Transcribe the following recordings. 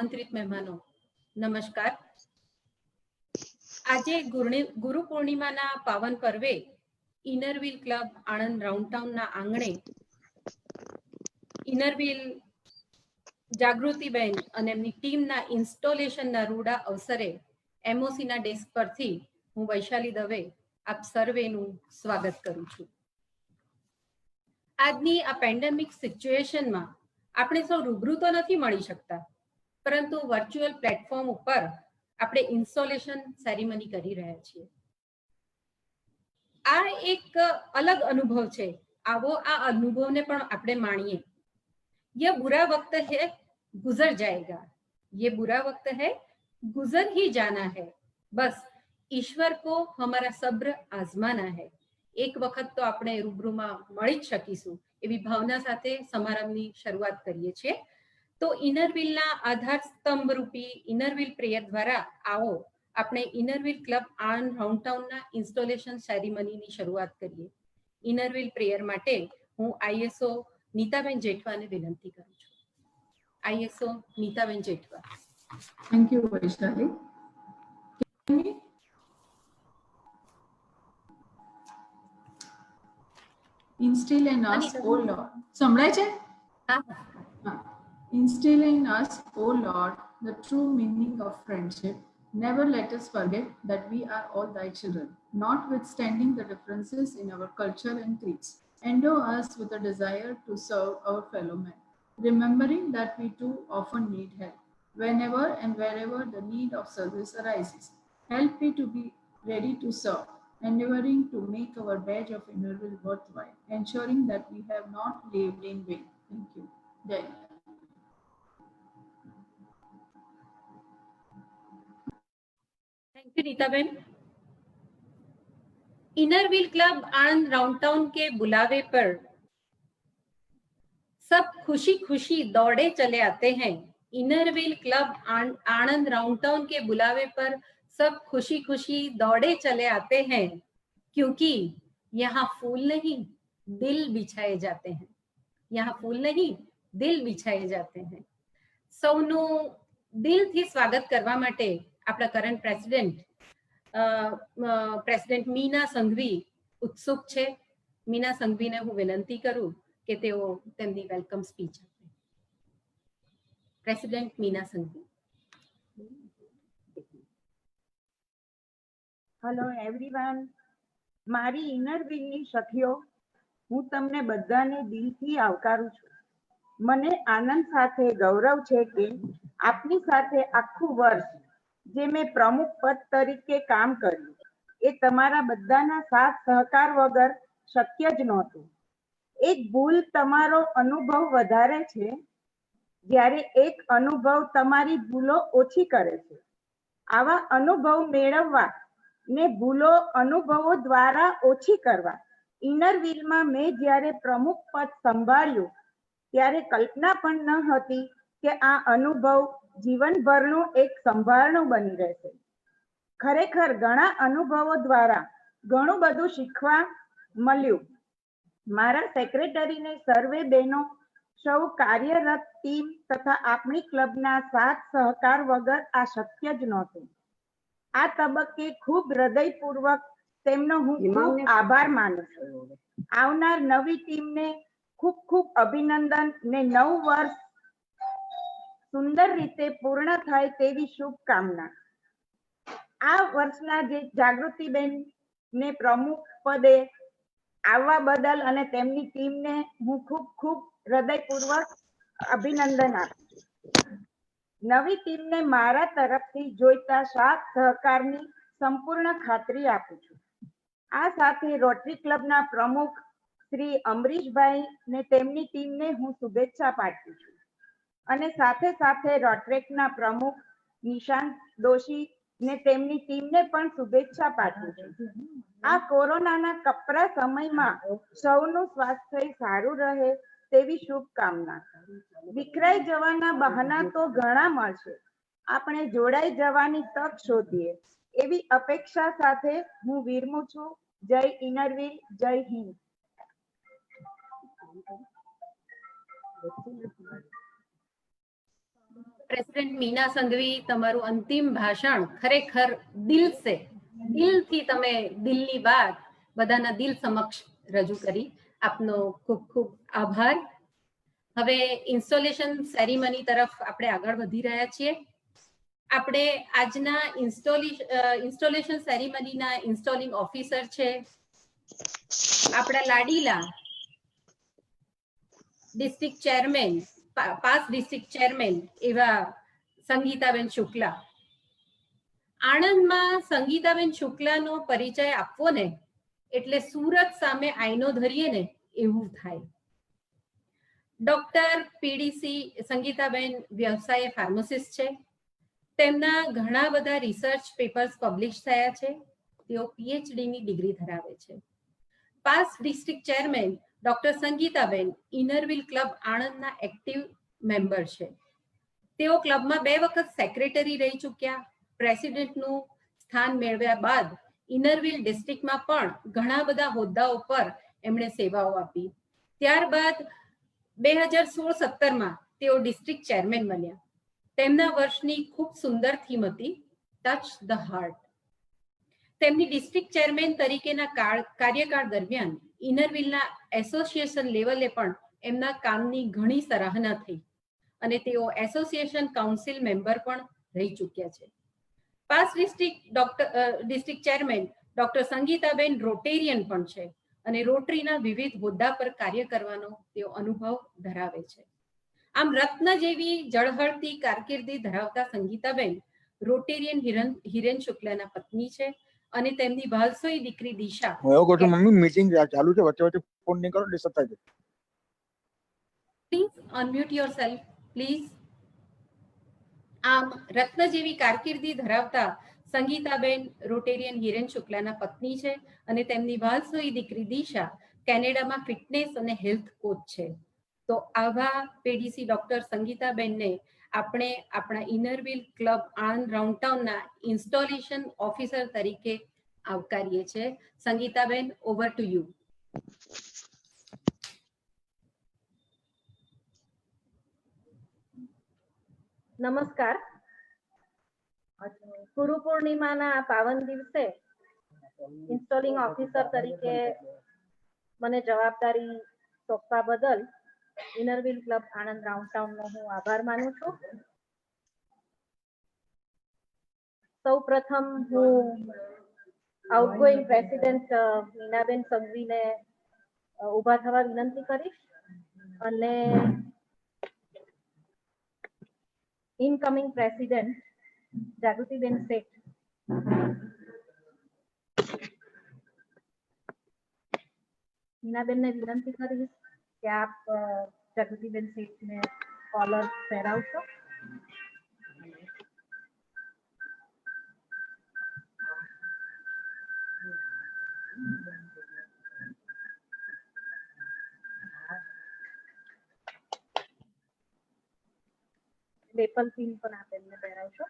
આમંત્રિત મહેમાનો નમસ્કાર। આજે ગુરુ પૂર્ણિમાના પાવન પર્વે ઇનરવ્હીલ ક્લબ આણંદ રાઉન્ડટાઉનના આંગણે ઇનરવ્હીલ જાગૃતિબેન અને એમની ટીમના ઇન્સ્ટોલેશનના રૂડા અવસરે એમઓસીના ડેસ્ક પરથી હું વૈશાલી દવે આપ સર્વેનું સ્વાગત કરું છું। આજની આ પેન્ડેમિક સિચ્યુએશનમાં આપણે સૌ રૂબરૂ તો નથી મળી શકતા, પરંતુ વર્ચ્યુઅલ પ્લેટફોર્મ ઉપર આપણે ઇન્સ્ટોલેશન સેરેમની કરી રહ્યા છીએ। આ એક અલગ અનુભવ છે, આવો આ અનુભવને પણ આપણે માણીએ। यह बुरा वक्त है गुजर जाएगा, ये बुरा वक्त है गुजर ही जाना है, बस ईश्वर को हमारा सब्र आजमाना है। एक वक्त तो આપણે રૂબરૂમાં મળી જ શકીશું એવી ભાવના સાથે સમારંભની શરૂઆત કરીએ છીએ। તો ઇનરવ્હીલના આધાર સ્તંભ રૂપી ઇનરવ્હીલ પ્રેયર દ્વારા આવો આપણે ઇનરવ્હીલ ક્લબ આણંદ રાઉન્ડટાઉનના ઇન્સ્ટોલેશન સેરેમનીની શરૂઆત કરીએ। ઇનરવ્હીલ પ્રેયર માટે હું આઈએસઓ नीताबेन जेठवा ने विनंती करूं छूं। ISO Nitaben Jethwa. Thank you Vaishali. Instill in us, O Lord. સંભળાય છે? હા. Instill in us, O Lord, the true meaning of friendship. Never let us forget that we are all thy children, notwithstanding the differences in our culture and creeds. Endow us with a desire to serve our fellow men, remembering that we too often need help. Whenever and wherever the need of service arises, help me to be ready to serve, endeavoring to make our badge of innerville worthwhile, ensuring that we have not lived in vain. Thank you. Jai. Thank you Nitaben. Inner Wheel club Anand Round Town के बुलावे पर सब खुशी खुशी दौड़े चले आते हैं। इनरव्हील क्लब आनंद राउंडटाउन के बुलावे पर सब खुशी खुशी दौड़े चले आते हैं, क्योंकि यहाँ फूल नहीं दिल बिछाए जाते हैं। यहाँ फूल नहीं दिल बिछाए जाते हैं। સૌનું દિલથી સ્વાગત કરવા માટે આપણા કરંટ પ્રેસિડેન્ટ મીના સંઘવી ઉત્સુક છે। મીના સંઘવીને હું વિનંતી કરું કે તેઓ તેમની વેલકમ સ્પીચ આપે। President Meena Sanghvi. Hello everyone, મારી ઇનરવ્હીલની સખીઓ, હું તમને બધાને દિલથી આવકારું છું। મને આનંદ સાથે ગૌરવ છે કે આપની સાથે આખું વર્ષ જે મેં પ્રમુખ પદ તરીકે કામ કર્યું એ તમારા બધાના સાથ સહકાર વગર શક્ય જ નહોતું। એક ભૂલ તમારો અનુભવ વધારે છે, જ્યારે એક અનુભવ તમારી ભૂલો ઓછી કરે છે। આવા અનુભવ મેળવવા ને ભૂલો અનુભવો દ્વારા ઓછી કરવા ઇનરવ્હીલમાં મેં જ્યારે પ્રમુખ પદ સંભાળ્યું ત્યારે કલ્પના પણ ન હતી કે આ અનુભવ જીવનભરનું એક સંભારણું બની રહેશે। ખરેખર ઘણા અનુભવો દ્વારા ઘણું બધું શીખવા મળ્યું। મારા સેક્રેટરીને સર્વે બહેનો સૌ કાર્યરત ટીમ તથા આપણી ક્લબના સાથ સહકાર વગર આ શક્ય જ નહોતું। આ તબક્કે ખૂબ હૃદયપૂર્વક તેમનો હું ખૂબ આભાર માનું છું। આવનાર નવી ટીમને ખૂબ ખૂબ અભિનંદન ને નવું વર્ષ સુંદર રીતે પૂર્ણ થાય તેવી શુભકામના। આ વર્ષના જે જાગૃતિબેન ને પ્રમુખ પદે આવવા બદલ અને તેમની ટીમને હું ખૂબ ખૂબ હૃદયપૂર્વક અભિનંદન આપું છું। નવી ટીમને મારા તરફથી જોઈતા સાથ સહકારની સંપૂર્ણ ખાતરી આપું છું। આ સાથે રોટરી ક્લબના પ્રમુખ શ્રી અમરીશભાઈ ને તેમની ટીમને હું શુભેચ્છા પાઠવું છું અને સાથે સાથે રોટરેકના પ્રમુખ નિશાંત દોશી ને તેમની ટીમને પણ શુભેચ્છા પાઠવું છું। આ કોરોનાના કપરા સમયમાં સૌનું સ્વાસ્થ્ય સારું રહે તેવી શુભકામના। વિખરાઈ જવાના બહાના તો ઘણા મળશે, આપણે જોડાઈ જવાની તક શોધીએ એવી અપેક્ષા સાથે હું વિરમું છું। જય ઇનરવ્હીલ, જય હિન્દ। પ્રેસિડેન્ટ મીના સંઘવી, તમારું અંતિમ ભાષણ ખરેખર દિલથી તમે દિલની વાત બધાના દિલ સમક્ષ રજૂ કરી. આપનો ખૂબ ખૂબ આભાર. હવે ઇન્સ્ટોલેશન સેરેમની તરફ આપણે આગળ વધી રહ્યા છીએ. આપણે આજના ઇન્સ્ટોલેશન સેરેમનીના ઇન્સ્ટોલિંગ ઓફિસર છે આપણા લાડીલા district chairman, past district chairman એવા સંગીતાબેન શુક્લા. આણંદમાં સંગીતાબેન શુક્લાનો પરિચય આપવો ને એટલે સુરત સામે આઈનો ધરીએ ને એવું થાય. ડોક્ટર પીડીસી સંગીતાબેન વ્યવસાય ફાર્માસિસ્ટ છે. તેમના ઘણા બધા રિસર્ચ પેપર્સ પબ્લિશ થયા છે. તેઓ પીએચડીની ડિગ્રી ધરાવે છે. Past district chairman doctor Sangitaben Inner Wheel club આણંદના એક્ટિવ મેમ્બર છે. તેઓ ક્લબમાં 2 વખત સેક્રેટરી રહી ચૂક્યા. પ્રેસિડેન્ટનું સ્થાન મેળવ્યા બાદ ઇનરવિલ ડિસ્ટ્રિક્ટમાં પણ ઘણા બધા હોદ્દાઓ પર એમણે સેવાઓ આપી. ત્યારબાદ 2016-17માં તેઓ ડિસ્ટ્રિક્ટ ચેરમેન બન્યા. તેમના વર્ષની ખૂબ સુંદર થીમ હતી ટચ ધ હાર્ટ. તેમની ડિસ્ટ્રિક્ટ ચેરમેન તરીકેના કાર્યકાળ દરમિયાન ઇનરવિલના એસોસિએશન લેવલે પણ એમના કામની ઘણી સરાહના થઈ અને તેઓ એસોસિએશન કાઉન્સિલ મેમ્બર પણ રહી ચૂક્યા છે. Past district chairman doctor Sangitaben Rotarian પણ છે અને રોટરીના વિવિધ હોદ્દા પર કાર્ય કરવાનો તેઓ અનુભવ ધરાવે છે. આમ રત્ન જેવી ઝળહળતી કારકિર્દી ધરાવતા સંગીતાબેન રોટેરિયન હિરેન શુક્લાના પત્ની છે અને તેમની ભાલસોઈ દીકરી દિશા. હું એવું કહું છું મમ્મી મીટિંગ ચાલુ છે, વચ્ચે વચ્ચે ફોન નહીં કરો, ડિસ્ટર્બ થાય છે. Please unmute yourself please. આમ રત્ન જેવી કારકિર્દી ધરાવતા સંગીતાબેન રોટેરિયન હિરેન શુક્લાના પત્ની છે અને તેમની વાલસોઈ દીકરી દિશા કેનેડામાં ફિટનેસ અને હેલ્થ કોચ છે. તો આવા પીડીસી ડોક્ટર સંગીતાબેનને આપણે આપણા ઇનરવિલ ક્લબ આણંદ રાઉન્ડટાઉનના ઇન્સ્ટોલેશન ઓફિસર તરીકે આવકારીએ છીએ. Sangitaben, over to you. નમસ્કાર. ગુરુ પૂર્ણિમાના આ પાવન દિવસે ઇન્સ્ટોલિંગ ઓફિસર તરીકે મને જવાબદારી સોંપવા બદલ ઇનરવિલ ક્લબ આણંદ રાઉન્ડટાઉનનો હું આભાર માનું છું. સૌ પ્રથમ હું આઉટગોઈંગ પ્રેસિડેન્ટ મીનાબેન સંઘવીને ઊભા થવા વિનંતી કરીશ અને ઇનકમિંગ પ્રેસિડેન્ટ જાગૃતિબેન શેઠ મીનાબેનને વિનંતી કરીશ કે આપ જાગૃતિબેન શેઠને કોલર પહેરાવશો. લેપલ પિન પણ આપ એમને પહેરાવશો.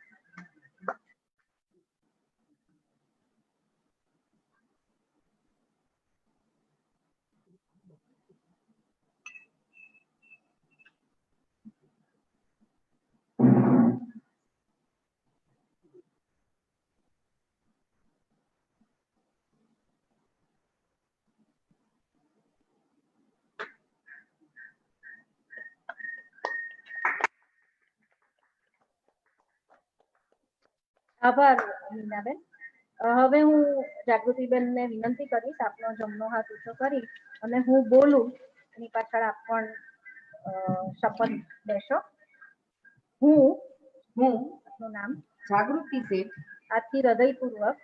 આભાર મીનાબેન. હવે હું જાગૃતિબેનને વિનંતી કરીશ આપનો જમણો હાથ ઊંચો કરી અને હું બોલું એની પાછળ આપ પણ શપથ લેશો. હું આપનું નામ જાગૃતિ શેઠ આજથી હૃદયપૂર્વક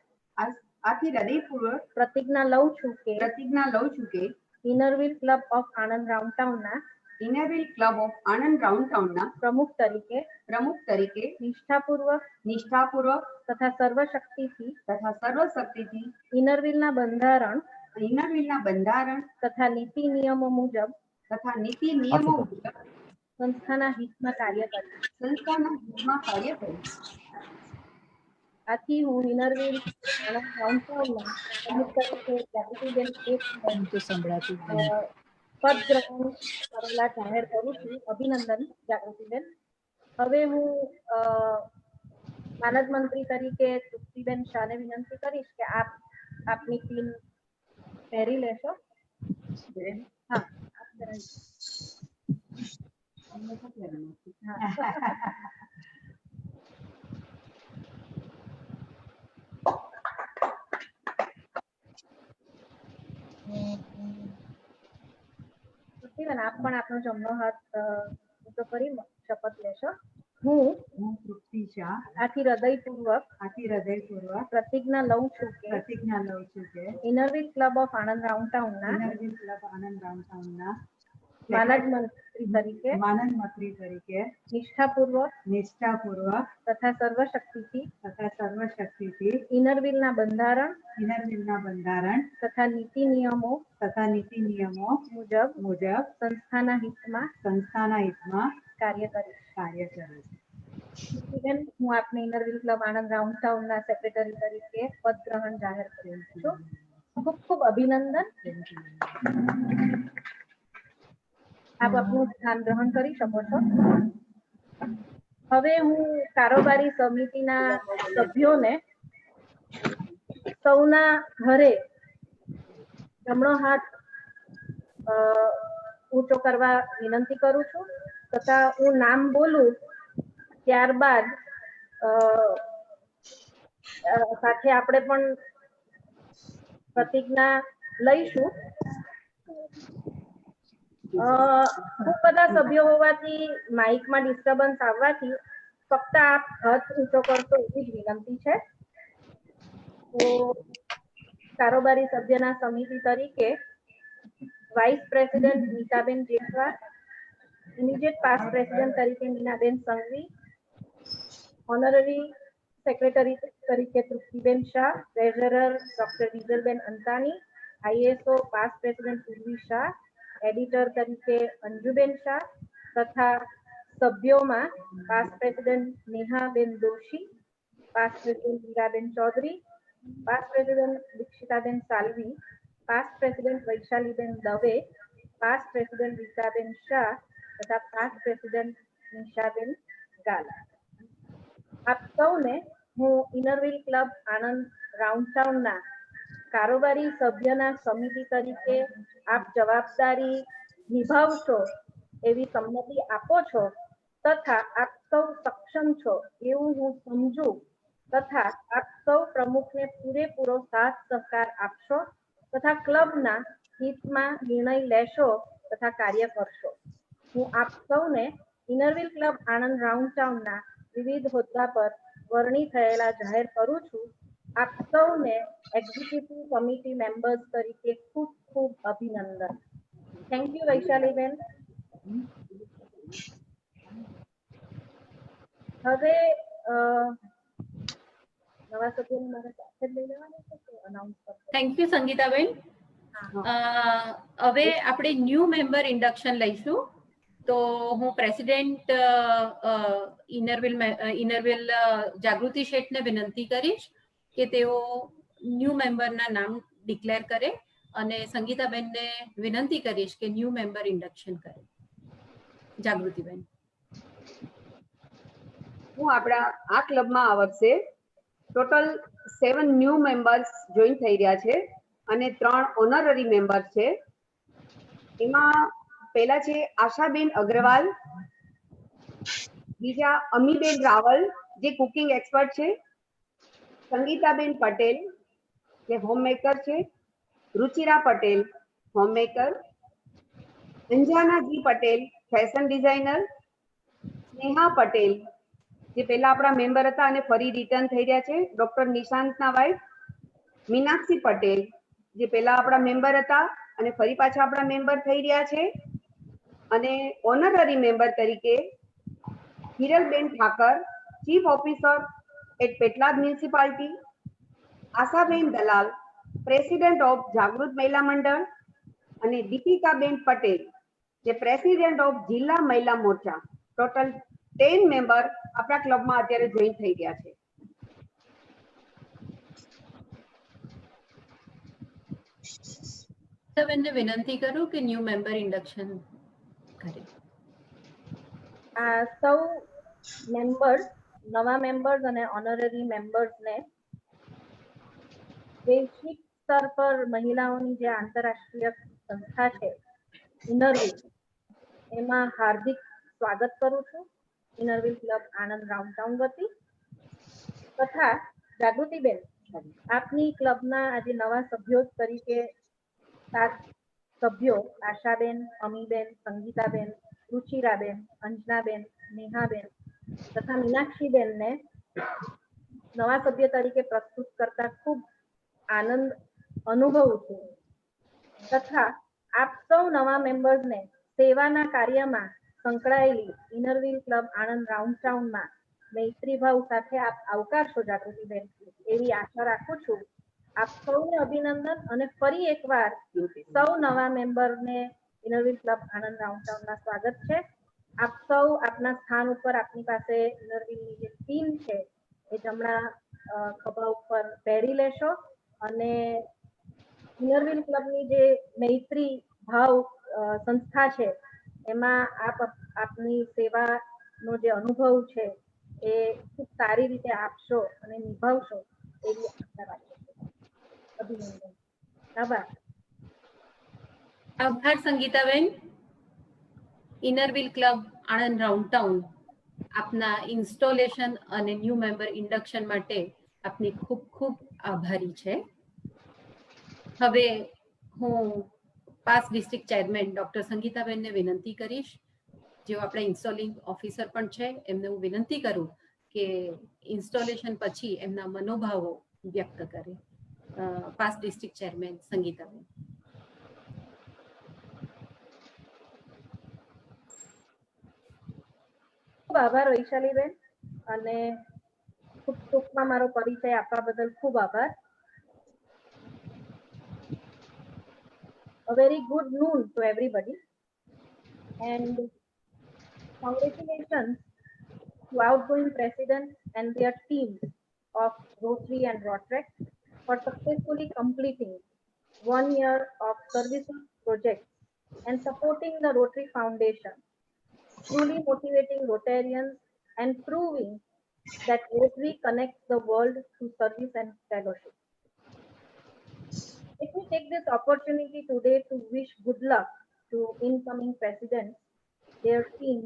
પ્રતિજ્ઞા લઉં છું કે ઇનરવિલ ક્લબ ઓફ આણંદ રાઉન્ડટાઉનના પ્રમુખ તરીકે નિષ્ઠાપૂર્વક તથા સર્વશક્તિથી ઇનરવિલના બંધારણ તથા નીતિ નિયમો મુજબ સંસ્થાના હિતમાં કાર્ય કરીશ. આથી હું ઇનરવિલ આણંદ રાઉન્ડટાઉનના પ્રમુખ તરીકે જાગૃતિબેન પદ ગ્રહણ કરેલા જાહેર કરું છું. અભિનંદન જાગૃતિબેન. હવે હું માનદ મંત્રી તરીકે તૃપ્તિબેન શાહને વિનંતી કરીશ કે આપની પિન પહેરી લેશો. હા, આપ પહેરાવી. હા. તૃપ્તિબેન, આપ પણ આપનો જમણો હાથ ઊંચો કરી શપથ લેશો. હું તૃપ્તિ શાહ આથી હૃદયપૂર્વક પ્રતિજ્ઞા લઉં છું કે ઇનરવ્હીલ ક્લબ ઓફ આણંદ રાઉન્ડટાઉનના માનદ મંત્રી તરીકે નિષ્ઠાપૂર્વક તથા સર્વશક્તિથી ઇનરવ્હીલના બંધારણ તથા નીતિ નિયમો મુજબ સંસ્થાના હિતમાં કાર્ય કરીશ. હું આપને ઇનરવ્હીલ ક્લબ આણંદ રાઉન્ડટાઉનના સેક્રેટરી તરીકે પદ ગ્રહણ જાહેર કરું છું. ખૂબ ખૂબ અભિનંદન. આપ આપનું સ્થાન ગ્રહણ કરી શકો છો. હવે હું કારોબારી સમિતિના સભ્યોને સૌના ઘરે જમણો હાથ ઊંચો કરવા વિનંતી કરું છું તથા હું નામ બોલું ત્યારબાદ સાથે આપણે પણ પ્રતિજ્ઞા લઈશું. ખૂબ બધા સભ્યો હોવાથી માઇકમાં ડિસ્ટર્બન્સ આવવાથી ફક્ત આપ હાથ ઊંચો કરશો એવી જ વિનંતી છે. તો કારોબારી સભ્યના સમિતિ તરીકે vice president Nitaben Jethwa, immediate past president તરીકે મીનાબેન સંઘવી, ઓનરરી સેક્રેટરી તરીકે Triptiben Shah, treasurer doctor Vijalben Antani, ISO past president Urvi Shah, editor તરીકે અંજુબેન શાહ તથા સભ્યોમાં past president Nehaben Doshi, past president Hiraben Chaudhary, past president Dikshitaben Salvi, past president Vaishaliben Dave, past president Ritaben Shah તથા પાસ્ટ પ્રેસિડેન્ટ નિશાબેન ગાલા. આપ સૌને હું ઇનરવ્હીલ ક્લબ આણંદ રાઉન્ડટાઉનના કારોબારી સભ્યના સમિતિ તરીકે આપ જવાબદારી નિભાવશો એવી સંમતિ આપો છો તથા આપ સૌ સક્ષમ છો એવું હું સમજું તથા આપ સૌ પ્રમુખને પૂરેપૂરો સાથ સહકાર આપશો તથા ક્લબના હિતમાં નિર્ણય લેશો તથા કાર્ય કરશો. હું આપ સૌને ઇનરવ્હીલ ક્લબ આણંદ રાઉન્ડટાઉનના વિવિધ હોદ્દા પર વરણી થયેલા જાહેર કરું છું. આપ સૌને એક્ઝિક્યુટિવ કમિટી મેમ્બર્સ તરીકે ખૂબ ખૂબ અભિનંદન. થેન્ક યુ વૈશાલીબેન. હવે નવા સભ્યોને મારે સાથે જ લઈ લેવાના છે કે અનાઉન્સ કરશો? Thank you Sangitaben. હવે આપણે ન્યૂ મેમ્બર ઇન્ડક્શન લઈશું. તો હું પ્રેસિડેન્ટ ઇનરવ્હીલ જાગૃતિ શેઠને વિનંતી કરીશ કે તેઓ ન્યૂ મેમ્બરના નામ ડિક્લેર કરે અને સંગીતાબેનને વિનંતી કરીશ કે ન્યૂ મેમ્બર ઇન્ડક્શન કરે. જાગૃતિબેન. હું આપણા આ ક્લબમાં આ વર્ષે ટોટલ 7 ન્યૂ મેમ્બર્સ જોઈન થઈ રહ્યા છે અને 3 ઓનરરી મેમ્બર છે. એમાં પહેલા છે આશાબેન અગ્રવાલ, બીજા અમીબેન રાવલ જે કુકિંગ એક્સપર્ટ છે, સંગીતાબેન પટેલ જે હોમમેકર છે, રુચિરા Patel homemaker, અંજાનાજી Patel fashion designer, Sneha Patel જે પહેલા આપણા મેમ્બર હતા અને ફરી રિટર્ન થઈ રહ્યા છે, ડોક્ટર નિશાંતના વાઇફ, મીનાક્ષી પટેલ જે પહેલા આપણા મેમ્બર હતા અને ફરી પાછા આપણા મેમ્બર થઈ રહ્યા છે, અને ઓનરરી મેમ્બર તરીકે હિરલબેન Thakar, chief officer at Petlad municipality, આશાબેન દલાલ, પ્રેસિડેન્ટ ઓફ જાગૃત મહિલા મંડળ, અને દીપિકાબેન પટેલ જે પ્રેસિડેન્ટ ઓફ જિલ્લા મહિલા મોરચા. ટોટલ 10 મેમ્બર આપણા ક્લબમાં અત્યારે જોઈન થઈ ગયા છે. બેનને વિનંતી કરું કે ન્યૂ મેમ્બર ઇન્ડક્શન કરે. સૌ મેમ્બર્સ, નવા મેમ્બર્સ અને ઓનરરી મેમ્બર્સને વૈશ્વિક સ્તર પર મહિલાઓની જે આંતરરાષ્ટ્રીય સંસ્થા છે ઇનરવ્હીલ, એમાં હાર્દિક સ્વાગત કરું છું ઇનરવ્હીલ ક્લબ આણંદ રાઉન્ડ વતી. તથા જાગૃતિબેન, આપની ક્લબના આજે નવા સભ્યો તરીકે 7 સભ્યો આશાબેન, અમીબેન, સંગીતાબેન, રુચિરાબેન, અંજનાબેન, નેહાબેન તથા મીનાક્ષીબેનને નવા સભ્ય તરીકે પ્રસ્તુત કરતા ખૂબ આનંદ અનુભવું છું. તથા આપ સૌ નવા મેમ્બર્સને સેવાના કાર્યમાં સંકળાયેલી ઇનરવ્હીલ ક્લબ આણંદ રાઉન્ડ મૈત્રીભાવ સાથે આપ આવકારશો જાગૃતિબેન, એવી આશા રાખું છું. આપ સૌને અભિનંદન અને ફરી એકવાર સૌ નવા મેમ્બરને ઇનરવ્હીલ ક્લબ આણંદ રાઉન્ડ સ્વાગત છે. આપ સૌ આપના સ્થાન ઉપર આપની પાસે ઇનરવ્હીલની જે ટીમ છે એ જમણા ખભા ઉપર પહેરી લેશો અને ઇનરવ્હીલ ક્લબની જે મૈત્રી ભાવ સંસ્થા છે એમાં આપની સેવાનો જે અનુભવ છે એ ખૂબ સારી રીતે આપશો અને નિભાવશો એવી આશા રાખું છું. અભિનંદન. આભાર. આભાર Sangitaben. Inner Wheel club Anand round town આપના ઇન્સ્ટોલેશન અને ન્યૂ મેમ્બર ઇન્ડક્શન માટે આપની ખૂબ ખૂબ આભારી છે. હવે હું પાસ ડિસ્ટ્રિક્ટ ચેરમેન ડોક્ટર સંગીતાબેનને વિનંતી કરીશ, જેઓ આપણા ઇન્સ્ટોલિંગ ઓફિસર પણ છે, એમને હું વિનંતી કરું કે ઇન્સ્ટોલેશન પછી એમના મનોભાવો વ્યક્ત કરે. Pass district chairman Sangitaben. ખૂબ આભાર વૈશાલીબેન, અને ખૂબ ટૂંકમાં મારો પરિચય આપવા બદલ ખૂબ આભાર. A very good noon to everybody and congratulations to outgoing president and their team of Rotary and Rotrek for successfully completing 1 year of services projects and supporting the Rotary Foundation, truly motivating Rotarians and proving that Rotary connects the world through service and fellowship. Let me take this opportunity today to wish good luck to incoming presidents, their team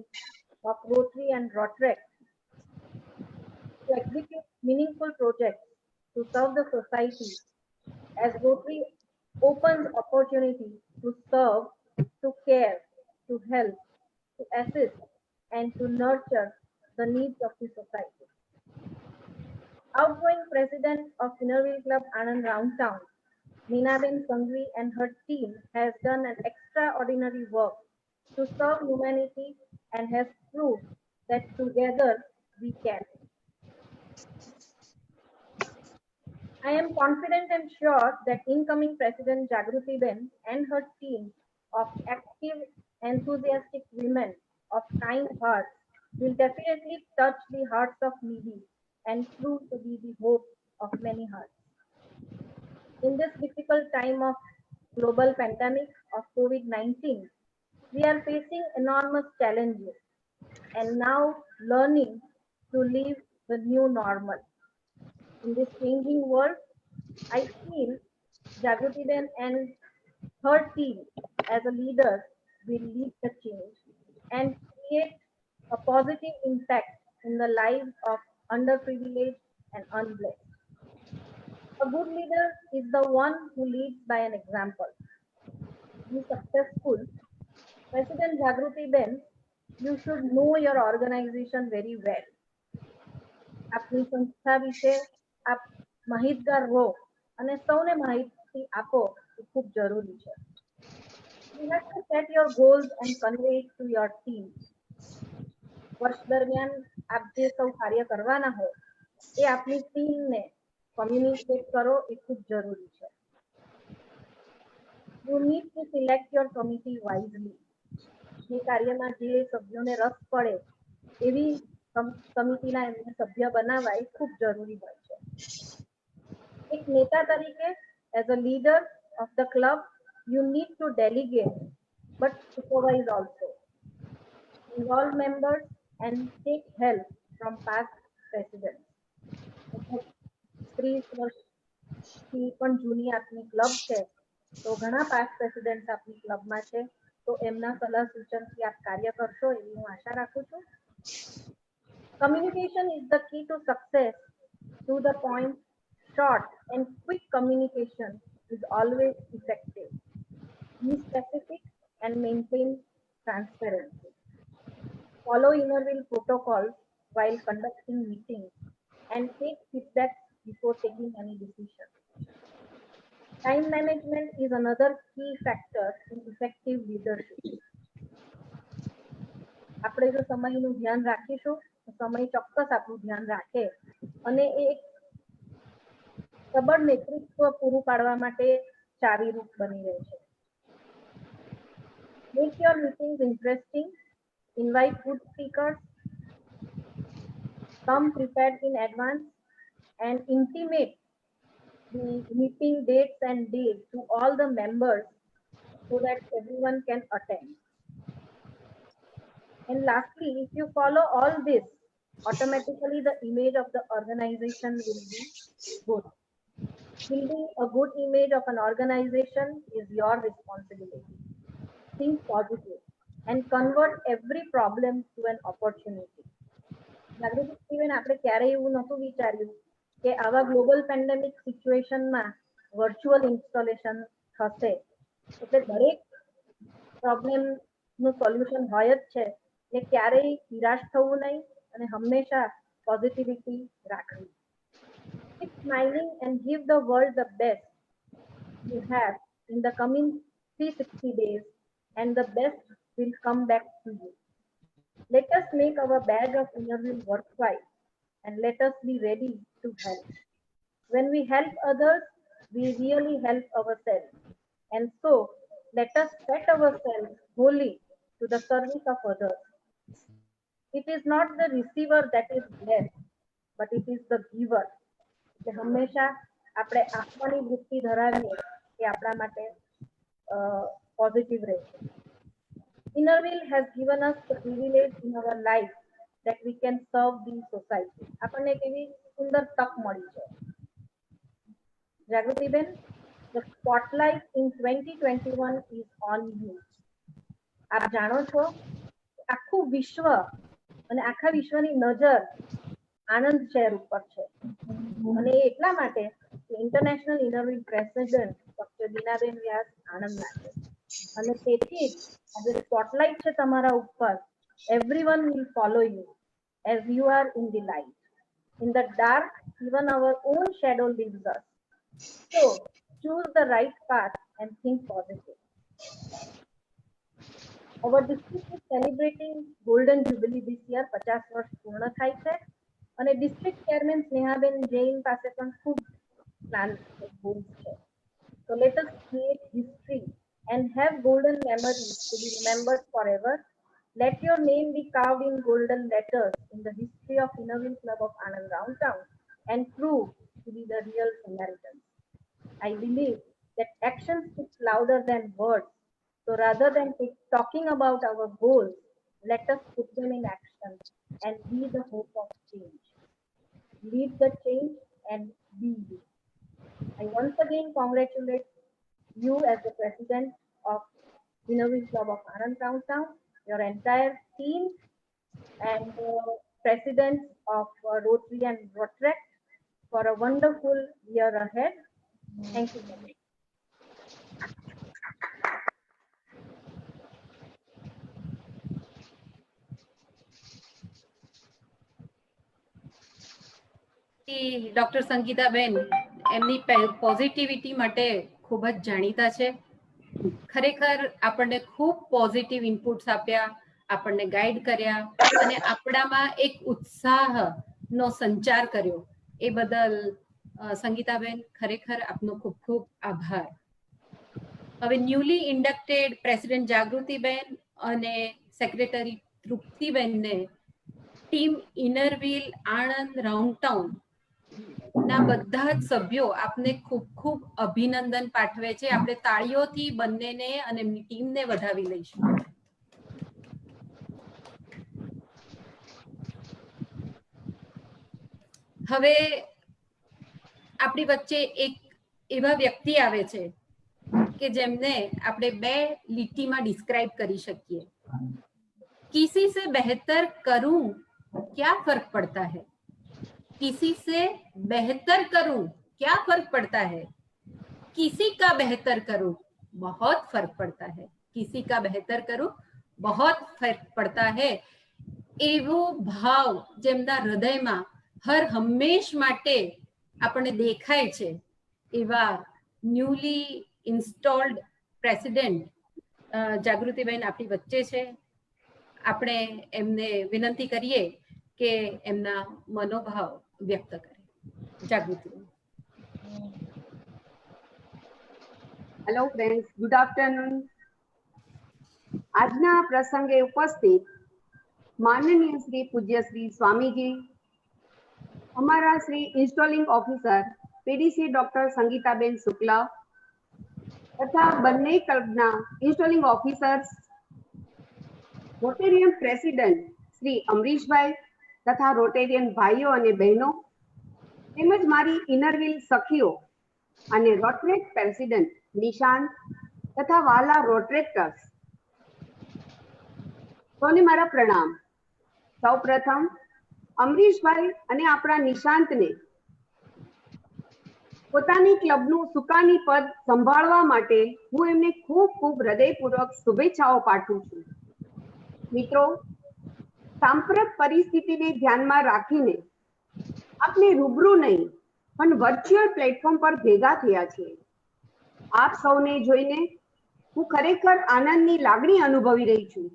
of Rotary and Rotrek to execute meaningful projects to serve the society as Rotary opens opportunity to serve, to care, to help, to assist, and to nurture the needs of the society. Outgoing president of Innerville Club Anand Roundtown, Meenaben Sangvi and her team has done an extraordinary work to serve humanity and has proved that together we can. I am confident and sure that incoming President Jagruti Ben and her team of active, enthusiastic women of kind hearts will definitely touch the hearts of needy and prove to be the hope of many hearts. In this difficult time of global pandemic of COVID-19, we are facing enormous challenges and now learning to live the new normal. In this changing world, I feel Jagruti Ben and her team as a leader will lead the change and create a positive impact in the lives of underprivileged and unblessed. A good leader is the one who leads by an example. To be successful, President Jagruti Ben, you should know your organization very well. આપની સંસ્થા વિશે આપ માહિતગાર રહો અને સૌને માહિતી આપો એ ખૂબ જરૂરી છે. You have to set your goals and convey it to your team. વર્ષ દરમિયાન આપ જે સૌ કાર્ય કરવાના હો એ આપની ટીમને કમ્યુનિકેટ કરો એ ખૂબ જરૂરી છે. You need to select your committee wisely. જે કાર્યમાં જે સભ્યોને રસ પડે એવી સમિતિના એમને સભ્ય બનાવવા એ ખૂબ જરૂરી હોય છે. એક નેતા તરીકે as a leader of the club, you need to delegate but supervise also. Involve members and take help from past presidents. 30 વર્ષથી પણ જૂની આપની ક્લબ છે, તો ઘણા પાસ્ટ પ્રેસિડેન્ટ્સ આપની ક્લબમાં છે, તો એમના સલાહ સૂચનથી આપ કાર્ય કરશો એવી હું આશા રાખું છું. Communication is the key to success. To the point, short and quick communication is always effective. Be specific and maintain transparency. Follow Innerville protocols while conducting meetings and take feedback before taking any decision. Time management is another key factor in effective leadership. આપણે જો સમયનું ધ્યાન રાખીશું, સમય ચોક્કસ આપણું ધ્યાન રાખે અને એ એક સબળ નેતૃત્વ પૂરું પાડવા માટે ચાવીરૂપ બની રહે છે. Make your meetings interesting. Invite good speakers. Come prepared in advance and intimate the meeting dates and days to all the members so that everyone can attend. And lastly, if you follow all this, automatically the image of the organization will be good. Building a good image of an organization is your responsibility. Think positive and convert every problem to an opportunity. જાગૃતિબેન, આપણે ક્યારે એવું નહોતું વિચાર્યું કે આવા global pandemic સિચ્યુએશનમાં virtual installation થશે, એટલે દરેક પ્રોબ્લેમનું સોલ્યુશન હોય જ છે. એ ક્યારેય નિરાશ થવું નહીં અને હંમેશા પોઝિટિવિટી રાખવી. Keep smiling and give the world the best you have in the coming 360 days, and the best will come back to you. Let us make our badge of Innerville worthwhile and let us be ready to help. When we help others, we really help ourselves. And so, let us set ourselves wholly to the service of others. It is not the receiver that is blessed, but it is the giver. હંમેશા આપણે આપવાની વૃત્તિ ધરાવીએ એ આપણા માટે positive રહેશે. Innerville has given us the privilege in our life that we can serve the society. આપણને કેવી સુંદર તક મળી છે. જાગૃતિબેન, the spotlight in 2021 is on you. આપ જાણો છો, આખું વિશ્વ અને આખા વિશ્વની નજર આનંદ શહેર ઉપર છે. અને એટલા માટે international Inner Wheel president doctor Binaben Vyas આણંદના છે. અને તેથી જ આજે સ્પોટલાઇટ છે તમારા ઉપર. Everyone will follow you as you are in the light. In the dark even our own shadow leaves us. So choose the right path and think positive. Our district is celebrating golden jubilee this year. 50 વર્ષ પૂર્ણ થાય છે અને district chairman સ્નેહાબેન Jain પાસે પણ ખૂબ plan છે. So let us create history and have golden memories to be remembered forever. Let your name be carved in golden letters in the history of Innerville Club of Anand Roundtown and prove to be the real Samaritans. I believe that action speaks louder than words. So rather than talking about our goals, let us put them in action and be the hope of change. Lead the change and be you. I once again congratulate you as the president of Innerville Club of Anand Roundtown, your entire team, and presidents of Rotary and Rotaract for a wonderful year ahead. Thank you very much. Doctor Sangitaben એમની positivity માટે ખૂબ જ જાણીતા છે. ખરેખર આપણને ખૂબ positive inputs આપ્યા, આપણને ગાઈડ કર્યા અને આપણામાં એક ઉત્સાહનો સંચાર કર્યો. એ બદલ સંગીતાબેન ખરેખર આપનો ખૂબ ખૂબ આભાર. હવે ન્યૂલી ઇન્ડક્ટેડ પ્રેસિડેન્ટ જાગૃતિબેન અને સેક્રેટરી તૃપ્તિબેનને ટીમ ઇનરવિલ આણંદ રાઉન્ડટાઉન ના બધા જ સભ્યો આપને ખૂબ ખૂબ અભિનંદન પાઠવે છે. આપણે તાળીઓથી બંનેને અને એમની ટીમને વધાવી લઈશું. હવે આપણી વચ્ચે એક એવા વ્યક્તિ આવે છે કે જેમને આપણે 2 લીટીમાં ડિસ્ક્રાઇબ કરી શકીએ. किसी से बेहतर करूं क्या फर्क पड़ता है, किसी से बेहतर करूं क्या फर्क पड़ता है, किसी का बेहतर करूं बहुत फर्क पड़ता है, किसी का बेहतर करूं बहुत फर्क पड़ता है. એવો ભાવ જેમના હૃદયમાં હર હંમેશ માટે આપણને દેખાય છે, એવા ન્યૂલી ઇન્સ્ટોલ્ડ પ્રેસિડેન્ટ જાગૃતિબેન આપણી વચ્ચે છે. આપણે એમને વિનંતી કરીએ કે એમના મનોભાવ વ્યક્ત કરે. Jagrutiben. Hello friends, good afternoon. આજના પ્રસંગે ઉપસ્થિત માનનીય શ્રી પૂજ્ય શ્રી સ્વામીજી, અમારા Shri installing officer PDC doctor Sangitaben Shukla તથા બંને ક્લબના installing officers, Rotarian president Shri Amrishbhai તથા રોટેરિયન ભાઈઓ અને બહેનો, તેમજ મારી ઇનરવિલ સખીઓ અને રોટરેક પ્રેસિડેન્ટ નિશાંત તથા વાલા રોટરેક્ટર્સ, સૌને મારા પ્રણામ. સૌપ્રથમ અમરીશભાઈ અને આપણા નિશાંતને પોતાની ક્લબનું સુકાની પદ સંભાળવા માટે હું એમને ખૂબ ખૂબ હૃદયપૂર્વક શુભેચ્છાઓ પાઠવું છું. મિત્રો, સાંપ્રત પરિસ્થિતિને ધ્યાનમાં રાખીને આપણે રૂબરૂ નહીં પણ વર્ચ્યુઅલ પ્લેટફોર્મ પર ભેગા થયા છે. આપ સૌને જોઈને હું ખરેખર આનંદની લાગણી અનુભવી રહી છું.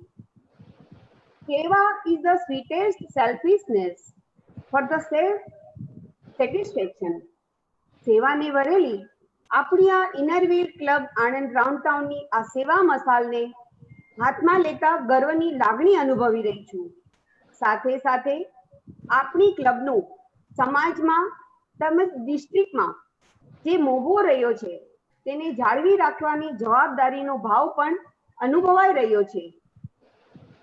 સેવા is the sweetest selfishness for the self satisfaction. સેવાને વરેલી આપણી આ ઇનરવીલ ક્લબ આણંદ રાઉન્ડટાઉનની આ સેવા મસાલને હાથમાં લેતા ગર્વની લાગણી અનુભવી રહી છું. સાથે સાથે આપણી ક્લબનું સમાજમાં તેમજ ડિસ્ટ્રિક્ટમાં જે મોભો રહ્યો છે તેને જાળવી રાખવાની જવાબદારીનો ભાવ પણ અનુભવાઈ રહ્યો છે.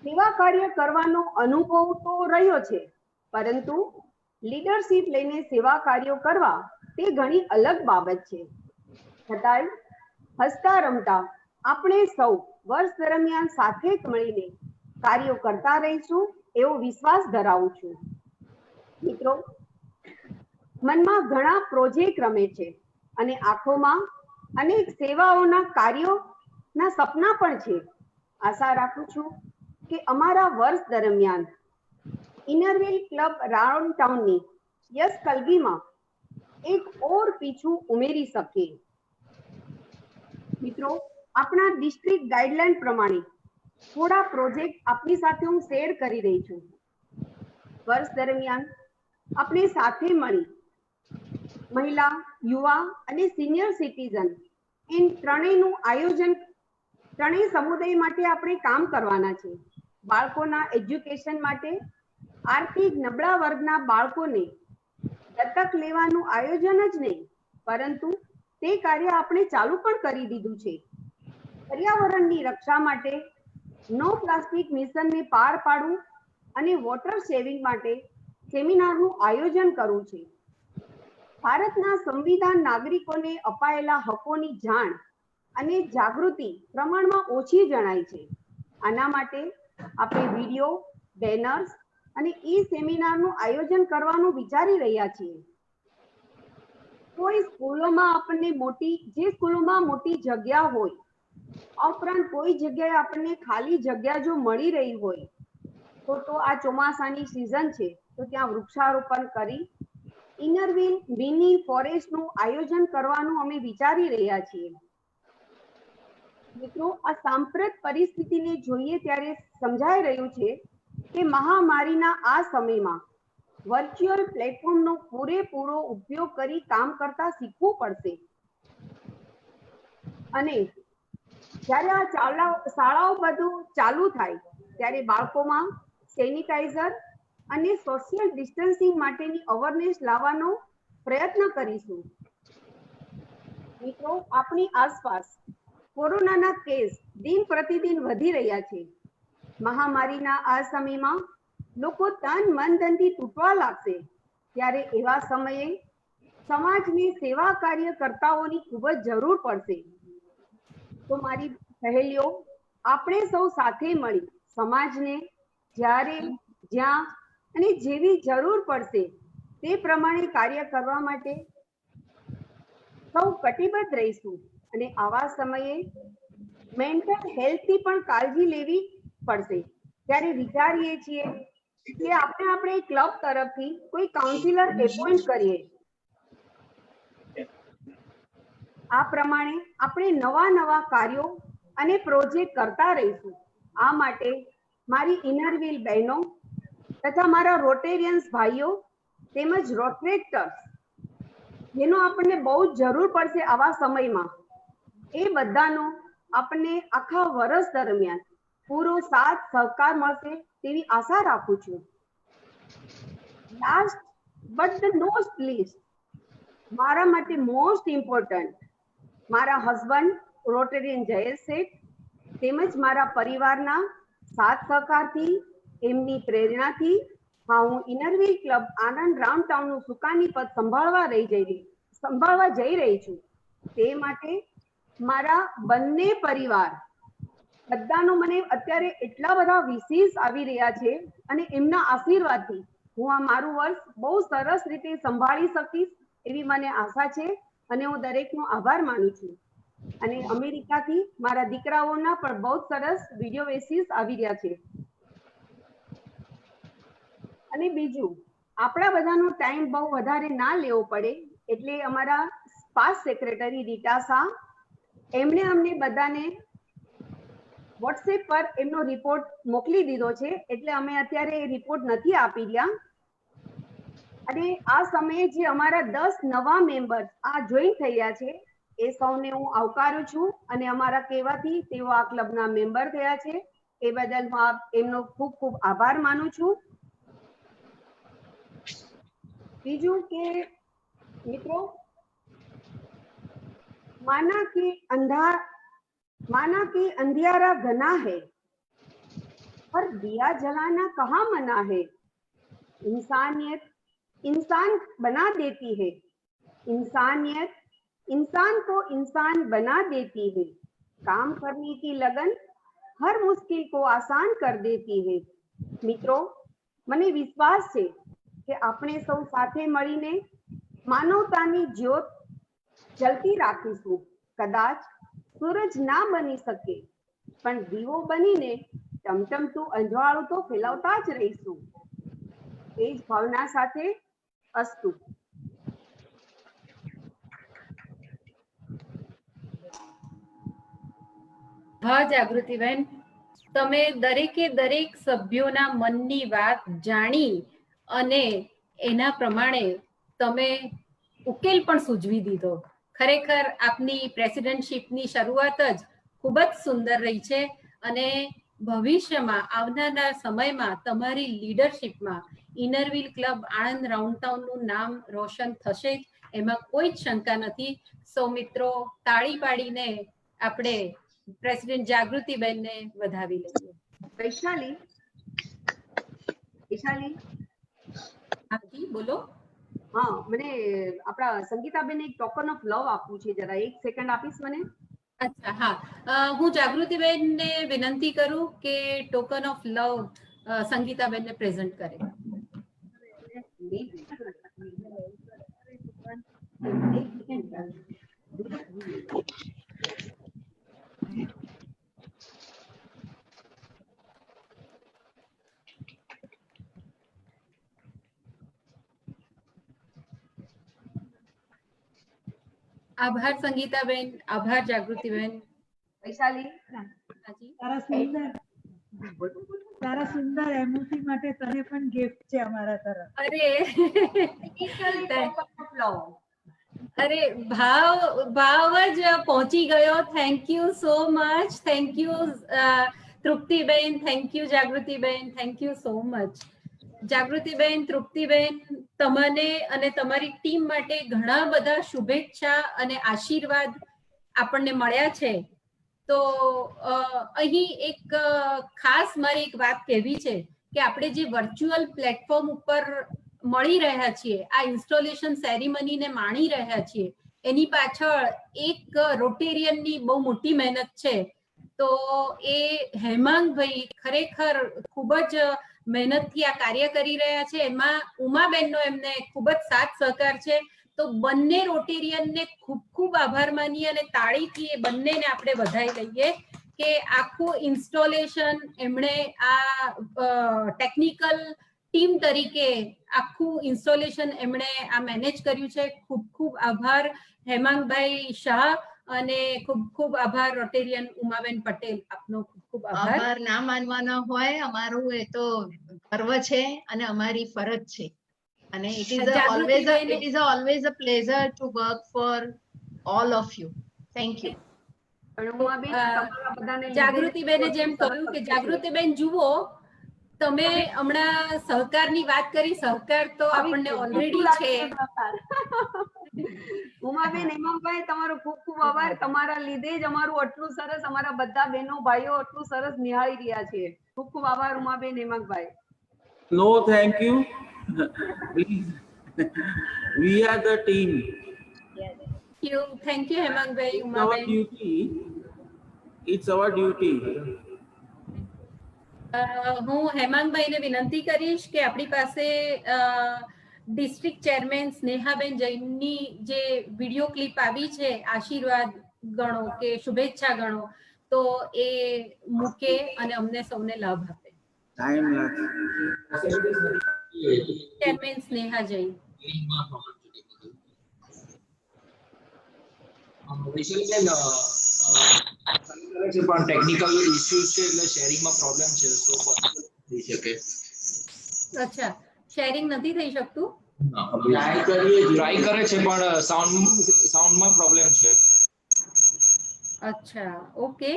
સેવા કાર્ય કરવાનો અનુભવ તો રહ્યો છે, પરંતુ લીડરશીપ લઈને સેવા કાર્યો કરવા તે ઘણી અલગ બાબત છે. છતાંય હસતા રમતા આપણે સૌ વર્ષ દરમિયાન સાથે જ મળીને કાર્યો કરતા રહીશું એવો વિશ્વાસ ધરાવું છું. મિત્રો, મનમાં ઘણા પ્રોજેક્ટ રમે છે અને આંખોમાં અનેક સેવાઓના કાર્યોના સપના પણ છે. આશા રાખું છું કે અમારા વર્ષ દરમિયાન ઇનરવીલ ક્લબ રાઉન્ડટાઉનની યશ કલગીમાં એક ઓર પીછું ઉમેરી શકીએ. મિત્રો, આપણા ડિસ્ટ્રિક્ટ ગાઈડલાઈન પ્રમાણે થોડા પ્રોજેક્ટ આપની સાથે હું શેર કરી રહી છું. વર્ષ દરમિયાન આપણે સાથે મળી મહિલા, યુવા અને સિનિયર સિટીઝન એમ ત્રણેયનું આયોજન, ત્રણેય સમુદાય માટે આપણે કામ કરવાના છે. બાળકોના એજ્યુકેશન માટે આર્થિક નબળા વર્ગના બાળકોને દત્તક લેવાનું આયોજન જ નહીં, પરંતુ તે કાર્ય આપણે ચાલુ પણ કરી દીધું છે. પર્યાવરણની રક્ષા માટે નો પ્લાસ્ટિક મિશનને પાર પાડવું અને વોટર સેવિંગ માટે સેમિનારનું આયોજન કરવું છે. ભારતના સંવિધાન નાગરિકોને અપાયેલા હકોની જાણ અને જાગૃતિ પ્રમાણમાં ઓછી જણાય છે. આના માટે આપણે વિડીયો, બેનર્સ અને ઈ સેમિનારનું આયોજન કરવાનું વિચારી રહ્યા છીએ. કોઈ સ્કૂલોમાં આપણને જે સ્કૂલોમાં મોટી જગ્યા હોય, ઉપરાંત કોઈ જગ્યાએ આપણને ખાલી જગ્યા જો મળી રહી હોય તો આ ચોમાસાની સિઝન છે તો ત્યાં વૃક્ષારોપણ કરી ઇનરવીલ મિની ફોરેસ્ટનું આયોજન કરવાનું અમે વિચારી રહ્યા છીએ. મિત્રો, આ સાંપ્રત પરિસ્થિતિને જોઈએ ત્યારે સમજાઈ રહ્યું છે કે મહામારીના આ સમયમાં વર્ચ્યુઅલ પ્લેટફોર્મનો પૂરેપૂરો ઉપયોગ કરી કામ કરતા શીખવું પડશે. અને જ્યારે આ શાળાઓ બધું ચાલુ થાય ત્યારે બાળકોમાં સેનિટાઈઝર અને સોશિયલ ડિસ્ટન્સિંગ માટેની અવેરનેસ લાવવાનો પ્રયત્ન કરીશું. મિત્રો, આપણી આસપાસ કોરોનાના કેસ દિન પ્રતિદિન વધી રહ્યા છે. મહામારીના આ સમયમાં લોકો તન મન ધનથી તૂટવા લાગશે ત્યારે એવા સમયે સમાજની સેવા કાર્યકર્તાઓની ખૂબ જ જરૂર પડશે. તો મારી સહેલીઓ, આપણે સૌ સાથે મળી સમાજને જ્યારે, જ્યાં અને જેવી જરૂર પડશે તે પ્રમાણે કાર્ય કરવા માટે સૌ કટિબદ્ધ રહીશું. અને આવા સમયે મેન્ટલ હેલ્થની પણ કાળજી લેવી પડશે. ત્યારે વિચારીએ છીએ કે આપણે ક્લબ તરફથી કોઈ કાઉન્સિલર એપોઇન્ટ કરીએ. આ પ્રમાણે આપણે નવા કાર્યો અને પ્રોજેક્ટ કરતા રહીશું. આ માટે મારી ઇનરવ્હીલ બહેનો તથા મારા રોટેરિયન્સ ભાઈઓ તેમજ રોટરેક્ટર્સ, જેનો આપણને બહુ જ જરૂર પડશે આવા સમયમાં, એ બધાનો આપણને આખા વર્ષ દરમિયાન પૂરો સાથ સહકાર મળશે તેવી આશા રાખું છું. Last but the not least, મારા માટે મોસ્ટ ઇમ્પોર્ટન્ટ મારા હસબન્ડ રોટેરિયન જયેશ શેઠ તેમજ મારા પરિવારના સાથ સહકારથી, એમની પ્રેરણાથી હું ઇનરવ્હીલ ક્લબ આનંદ રાઉન્ડ ટાઉનનું સુકાની પદ સંભાળવા જઈ રહી છું. તે માટે મારા બંને પરિવાર બધાનો મને અત્યારે એટલા બધા વિશેષ આવી રહ્યા છે અને એમના આશીર્વાદથી હું આ મારું વર્ષ બહુ સરસ રીતે સંભાળી શકીશ એવી મને આશા છે અને હું દરેકનો આભાર માનું છું. અને અમેરિકાથી મારા દીકરાઓના પણ બહુ સરસ વિડીયો મેસેજ આવી રહ્યા છે. અને બીજું, આપણા બધાનો ટાઈમ બહુ વધારે ના લેવો પડે એટલે અમારા પાસ સેક્રેટરી રીટા શાહ, એમણે અમને બધાને વોટ્સએપ પર એમનો રિપોર્ટ મોકલી દીધો છે, એટલે અમે અત્યારે એ રિપોર્ટ નથી આપી રહ્યા. અને આ સમયે જે અમારા 10 નવા મેમ્બર આ જોઈન થઈ રહ્યા છે એ સૌને હું આવકારું છું અને અમારા કહેવાથી તેઓ આ ક્લબના મેમ્બર થયા છે એ બદલ હું એમનો ખૂબ ખૂબ આભાર માનું છું. બીજું કે મિત્રો, माना कि अंधियारा घना है पर दिया जलाना कहाँ मना है. इंसानियत इंसान बना देती है, इंसानियत इंसान को इंसान बना देती है. काम करने की लगन हर मुश्किल को आसान कर देती है. મિત્રો, મને વિશ્વાસ છે કે આપણે સૌ સાથે મળીને માનવતાની જ્યોત જલતી રાખીશું. કદાચ સૂરજ ના બની શકે પણ દીવો બનીને ટમટમતું અંજવાળું તો ફેલાવતા જ રહીશું. એ જ ભાવના સાથે અસ્તુ. હા જાગૃતિબેન, તમે દરેકે દરેક સભ્યોના મનની વાત જાણી અને એના પ્રમાણે તમે ઉકેલ પણ સૂચવી દીધો. ખરેખર આપની પ્રેસિડેન્ટશીપની શરૂઆત જ ખૂબ જ સુંદર રહી છે અને ભવિષ્યમાં આવનારા સમયમાં તમારી લીડરશીપમાં ઇનરવ્હીલ ક્લબ આણંદ રાઉન્ડ ટાઉનનું નામ રોશન થશે જ, એમાં કોઈ જ શંકા નથી. સૌ મિત્રો તાળી પાડીને આપણે પ્રેસિડેન્ટ જાગૃતિબેનને વધાવી લઈએ. વૈશાલી, હાજી બોલો. હા, મને આપણા સંગીતાબેન એક ટોકન ઓફ લવ આપવું છે, જરા 1 સેકન્ડ આપીશ મને? અચ્છા, હા, હું જાગૃતિબેનને વિનંતી કરું કે ટોકન ઓફ લવ સંગીતાબેનને પ્રેઝન્ટ કરે. આભાર સંગીતાબેન, આભાર જાગૃતિબેન. વૈશાલી, તારા સુંદર એમઓસી માટે તને પણ ગિફ્ટ છે અમારા તરફ. અરે ભાવ જ પહોંચી ગયો. Thank you so much. Thank you Triptiben, thank you Jagrutiben, thank you so much. Jagrutiben, Triptiben, તમને અને તમારી ટીમ માટે ઘણા બધા શુભેચ્છા અને આશીર્વાદ આપણને મળ્યા છે. તો અહીં એક ખાસ મારી એક વાત કહેવી છે કે આપણે જે વર્ચ્યુઅલ પ્લેટફોર્મ ઉપર મળી રહ્યા છીએ, આ ઇન્સ્ટોલેશન સેરેમનીને માણી રહ્યા છીએ, એની પાછળ એક રોટેરિયનની બહુ મોટી મહેનત છે. તો એ હેમાંગભાઈ ખરેખર ખૂબ જ મહેનતથી આ કાર્ય કરી રહ્યા છે. એમાં ઉમાબેનનો એમને ખૂબ જ સાથ સહકાર છે. તો બંને રોટેરિયનને ખૂબ ખૂબ આભાર માનીએ અને તાળીથી એ બંનેને આપણે વધાઈ લઈએ કે આખું ઇન્સ્ટોલેશન એમણે આ ટેકનિકલ ટીમ તરીકે આખું ઇન્સ્ટોલેશન એમણે આ મેનેજ કર્યું છે. ખૂબ ખૂબ આભાર હેમાંગભાઈ શાહ અને ખૂબ ખૂબ આભાર રોટેરિયન ઉમાબેન પટેલ, આપનો ખૂબ ખૂબ આભાર. આભાર ના માનવાનો હોય, અમારું એ તો ગર્વ છે અને અમારી ફરજ છે. અને it is always a pleasure to work for all of you. Thank you. જાગૃતિબેને જેમ કહ્યું કે જાગૃતિબેન જુઓ, તમે હમણાં સહકારની વાત કરી, સહકાર તો આપણને ઓલરેડી છે. ઉમાબેન, હેમાંગભાઈ, તમારો ખૂબ ખૂબ આભાર. તમારા લીધે જ અમારું આટલું સરસ, અમારા બધા બહેનો ભાઈઓ આટલું સરસ નિહાળી રહ્યા છે. ખૂબ ખૂબ આભાર Umaben, Hemangbhai. No, thank you. Please. We are the team. Thank you, Hemangbhai, It's our Umaben. duty. It's our duty. હું હેમાંગભાઈને વિનંતી કરીશ કે આપણી પાસે ડિસ્ટ્રિક્ટ ચેરમેન સ્નેહાબેન જૈનની જે વિડીયો ક્લિપ આવી છે, આશીર્વાદ ગણો કે શુભેચ્છા ગણો, તો એ મૂકે અને અમને સૌને લાભ આપે. Time lapse. Chairman Sneha Jain. પણ ટેકનિકલ ઇશ્યુઝ છે એટલે શેરિંગમાં પ્રોબ્લેમ છે, તો થઈ શકે. અચ્છા, શેરિંગ નથી થઈ શકતું? ટ્રાય કરે છે પણ સાઉન્ડમાં પ્રોબ્લેમ છે. અચ્છા, ઓકે.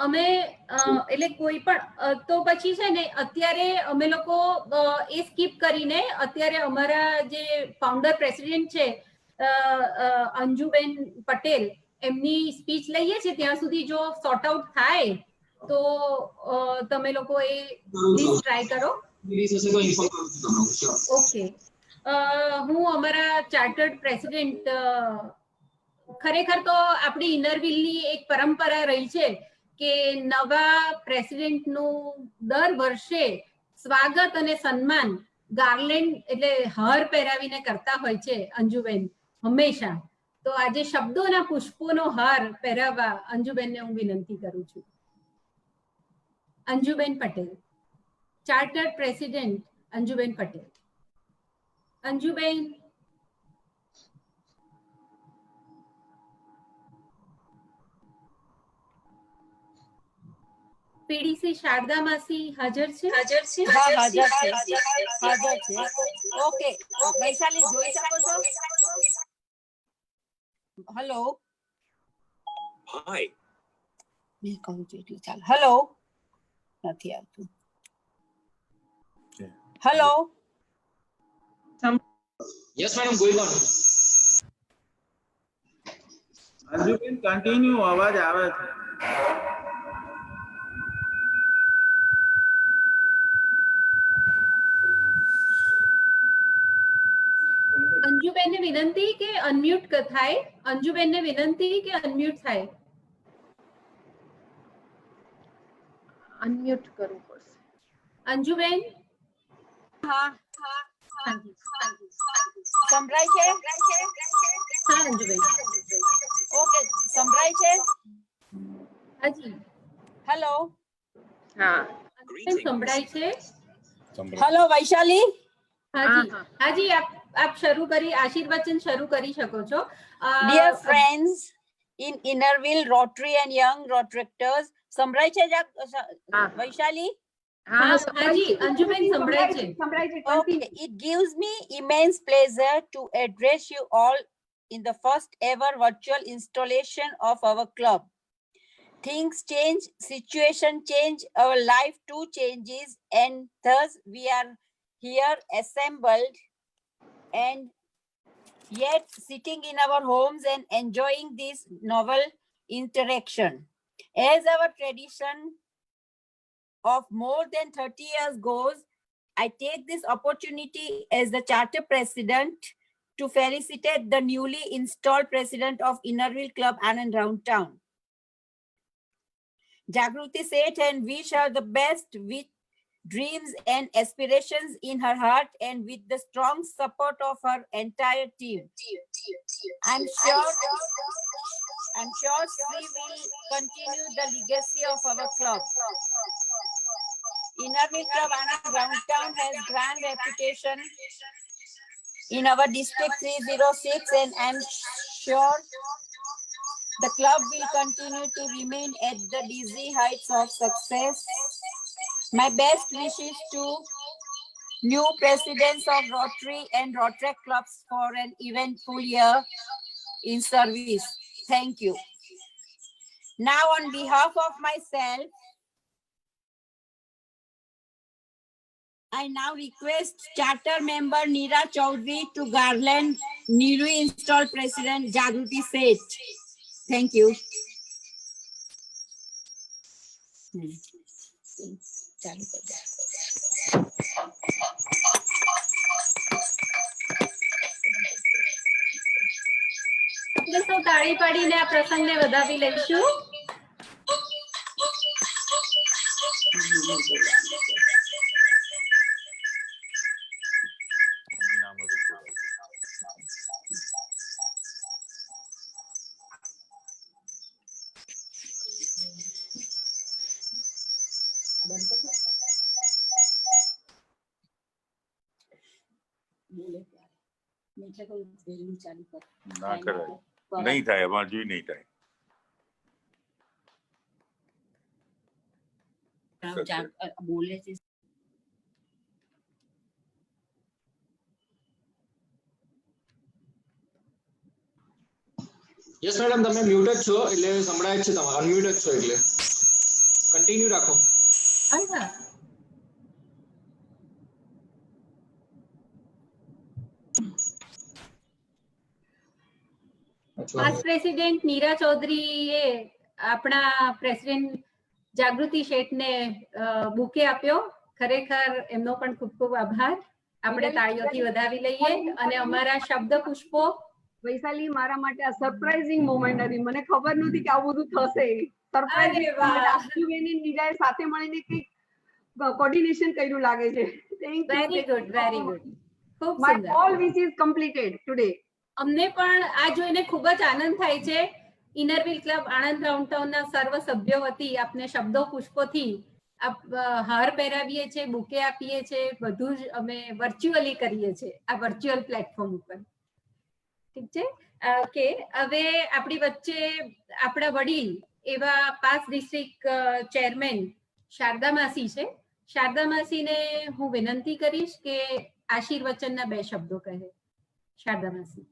અમે એટલે કોઈ પણ તો પછી છે ને અત્યારે અમે લોકો એ સ્કીપ કરીને અત્યારે અમારા જે ફાઉન્ડર પ્રેસિડેન્ટ છે અંજુબેન પટેલ, એમની સ્પીચ લઈએ છીએ. ત્યાં સુધી જો સોર્ટ આઉટ થાય તો તમે લોકો એ પ્લીઝ ટ્રાય કરો. ઓકે. હું અમારા ચાર્ટર્ડ પ્રેસિડેન્ટ, ખરેખર તો આપણી ઇનરવિલની એક પરંપરા રહી છે કે નવા પ્રેસિડેન્ટનું દર વર્ષે સ્વાગત અને સન્માન ગાર્લેન્ડ એટલે હાર પહેરાવીને કરતા હોય છે અંજુબેન હંમેશા. તો આજે શબ્દોના પુષ્પોનો હાર પહેરાવવા અંજુબેનને હું વિનંતી કરું છું. Anjuben Patel, chartered president Anjuben Patel. Anjuben. PDC Sharda માસી હાજર છે? હાજર છે. ઓકે, વૈશાલી જોઈ શકો છો? હેલો. હાય. મેં કહું છું એટલે ચાલ. હેલો. નથી આવતું. Hello. Yes madam, going on. Anjuben continue, અવાજ આવે છે. અંજુબેનને વિનંતી કે અનમ્યુટ થાય. અંજુબેનને વિનંતી કે અનમ્યુટ થાય. અનમ્યુટ કરવું પડશે. અંજુબેન. હા. સંભળાય છે? હા અંજુબેન. ઓકે, સંભળાય છે? હાજી. હેલો. હા. અંજુબેન સંભળાય છે? હેલો વૈશાલી. હાજી હાજી, આપ શરૂ કરી, આશીર્વચન શરૂ કરી શકો છો. Dear friends in Innerville Rotary and Young Rotaractors, સંભળાય છે વૈશાલી? હાજી અંજુબેન સંભળાય છે. Okay, it gives me immense pleasure to address you all in the first ever virtual installation of our club. Things change, situation change, our life too changes, and thus we are here assembled and yet sitting in our homes and enjoying this novel interaction. As our tradition of more than 30 years goes, I take this opportunity as the charter president to felicitate the newly installed president of Innerville Club Anand Roundtown, Jagruti Seth, and wish her the best with dreams and aspirations in her heart and with the strong support of her entire team. I'm sure Sri will continue the legacy of our club. Innerville Club Anand Roundtown has grand reputation in our district 306, and I'm sure the club will continue to remain at the dizzy heights of success. My best wishes to new presidents of Rotary and Rotary clubs for an eventful year in service. Thank you. Now, on behalf of myself, I now request Charter Member Neera Chaudhary to garland newly installed President Jagruti Seth. Thank you. આપણે સૌ તાળી પાડીને આ પ્રસંગને વધાવી લઈશું. ના કરાય, નહીં થાય, એમાં જોઈ નહીં થાય. બોલે છે. યસ મેડમ, તમે મ્યુટ જ છો એટલે સંભળાય છે, તમારે અનમ્યુટ જ છો એટલે કન્ટિન્યુ રાખો. પાસ્ટ પ્રેસિડેન્ટ નીરા ચૌધરીએ આપણા પ્રેસિડેન્ટ જાગૃતિ શેઠને બુકે આપ્યો. ખરેખર એમનો પણ ખૂબ ખૂબ આભાર. આપણે તાળીઓથી વધાવી લઈએ અને અમારા શબ્દ પુષ્પો. વૈશાલી, મારા માટે આ સરપ્રાઇઝિંગ મોમેન્ટ હતી. મને ખબર નહોતી કે આવું બધું થશે. સરપ્રાઇઝિંગ મોમેન્ટ નીરાએ સાથે મળીને કંઈક કોર્ડિનેશન કર્યું લાગે છે. Thank you. Very good, very good. ખૂબ માય સુંદર. All wish is completed today. અમને પણ આ જોઈને ખૂબ જ આનંદ થાય છે. ઇનરવિલ ક્લબ આણંદ રાઉન્ડટાઉનના સર્વ સભ્યો વતી આપને શબ્દો પુષ્પોથી હાર પહેરાવીએ છીએ, બુકે આપીએ છીએ. બધું જ અમે વર્ચ્યુઅલી કરીએ છીએ આ વર્ચ્યુઅલ પ્લેટફોર્મ ઉપર. ઠીક છે કે હવે આપણી વચ્ચે આપણા વડીલ એવા પાસ ડિસ્ટ્રિક્ટ ચેરમેન શારદા માસી છે. શારદા માસીને હું વિનંતી કરીશ કે આશીર્વચનના 2 શબ્દો કહે. શારદા માસી.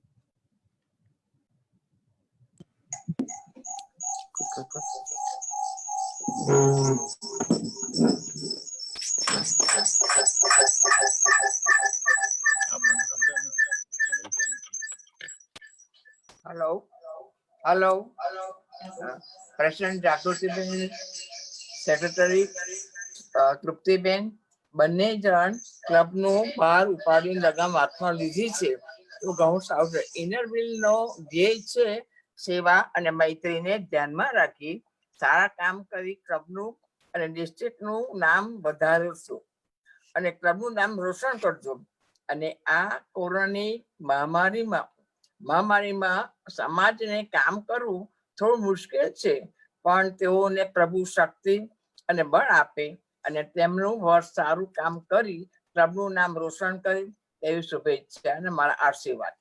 હેલો હેલો પ્રેસિડેન્ટ જાગૃતિબેન, સેક્રેટરી તૃપ્તિબેન, બંને જણ ક્લબનું બહાર ઉપાડીને લગામ હાથમાં લીધી છે. તો ઘણું સારું છે. ઇનરવિલનો ધ્યેય છે સેવા અને મૈત્રીને ધ્યાનમાં રાખી સારા કામ કરી ક્લબનું અને ડિસ્ટ્રિક્ટનું નામ વધારશું અને ક્લબનું નામ રોશન કરજો. અને આ કોરોનાની મહામારીમાં સમાજને કામ કરવું થોડું મુશ્કેલ છે, પણ તેઓને પ્રભુ શક્તિ અને બળ આપે અને તેમનું વર્ષ સારું કામ કરી ક્લબનું નામ રોશન કરી એવી શુભેચ્છા અને મારા આશીર્વાદ.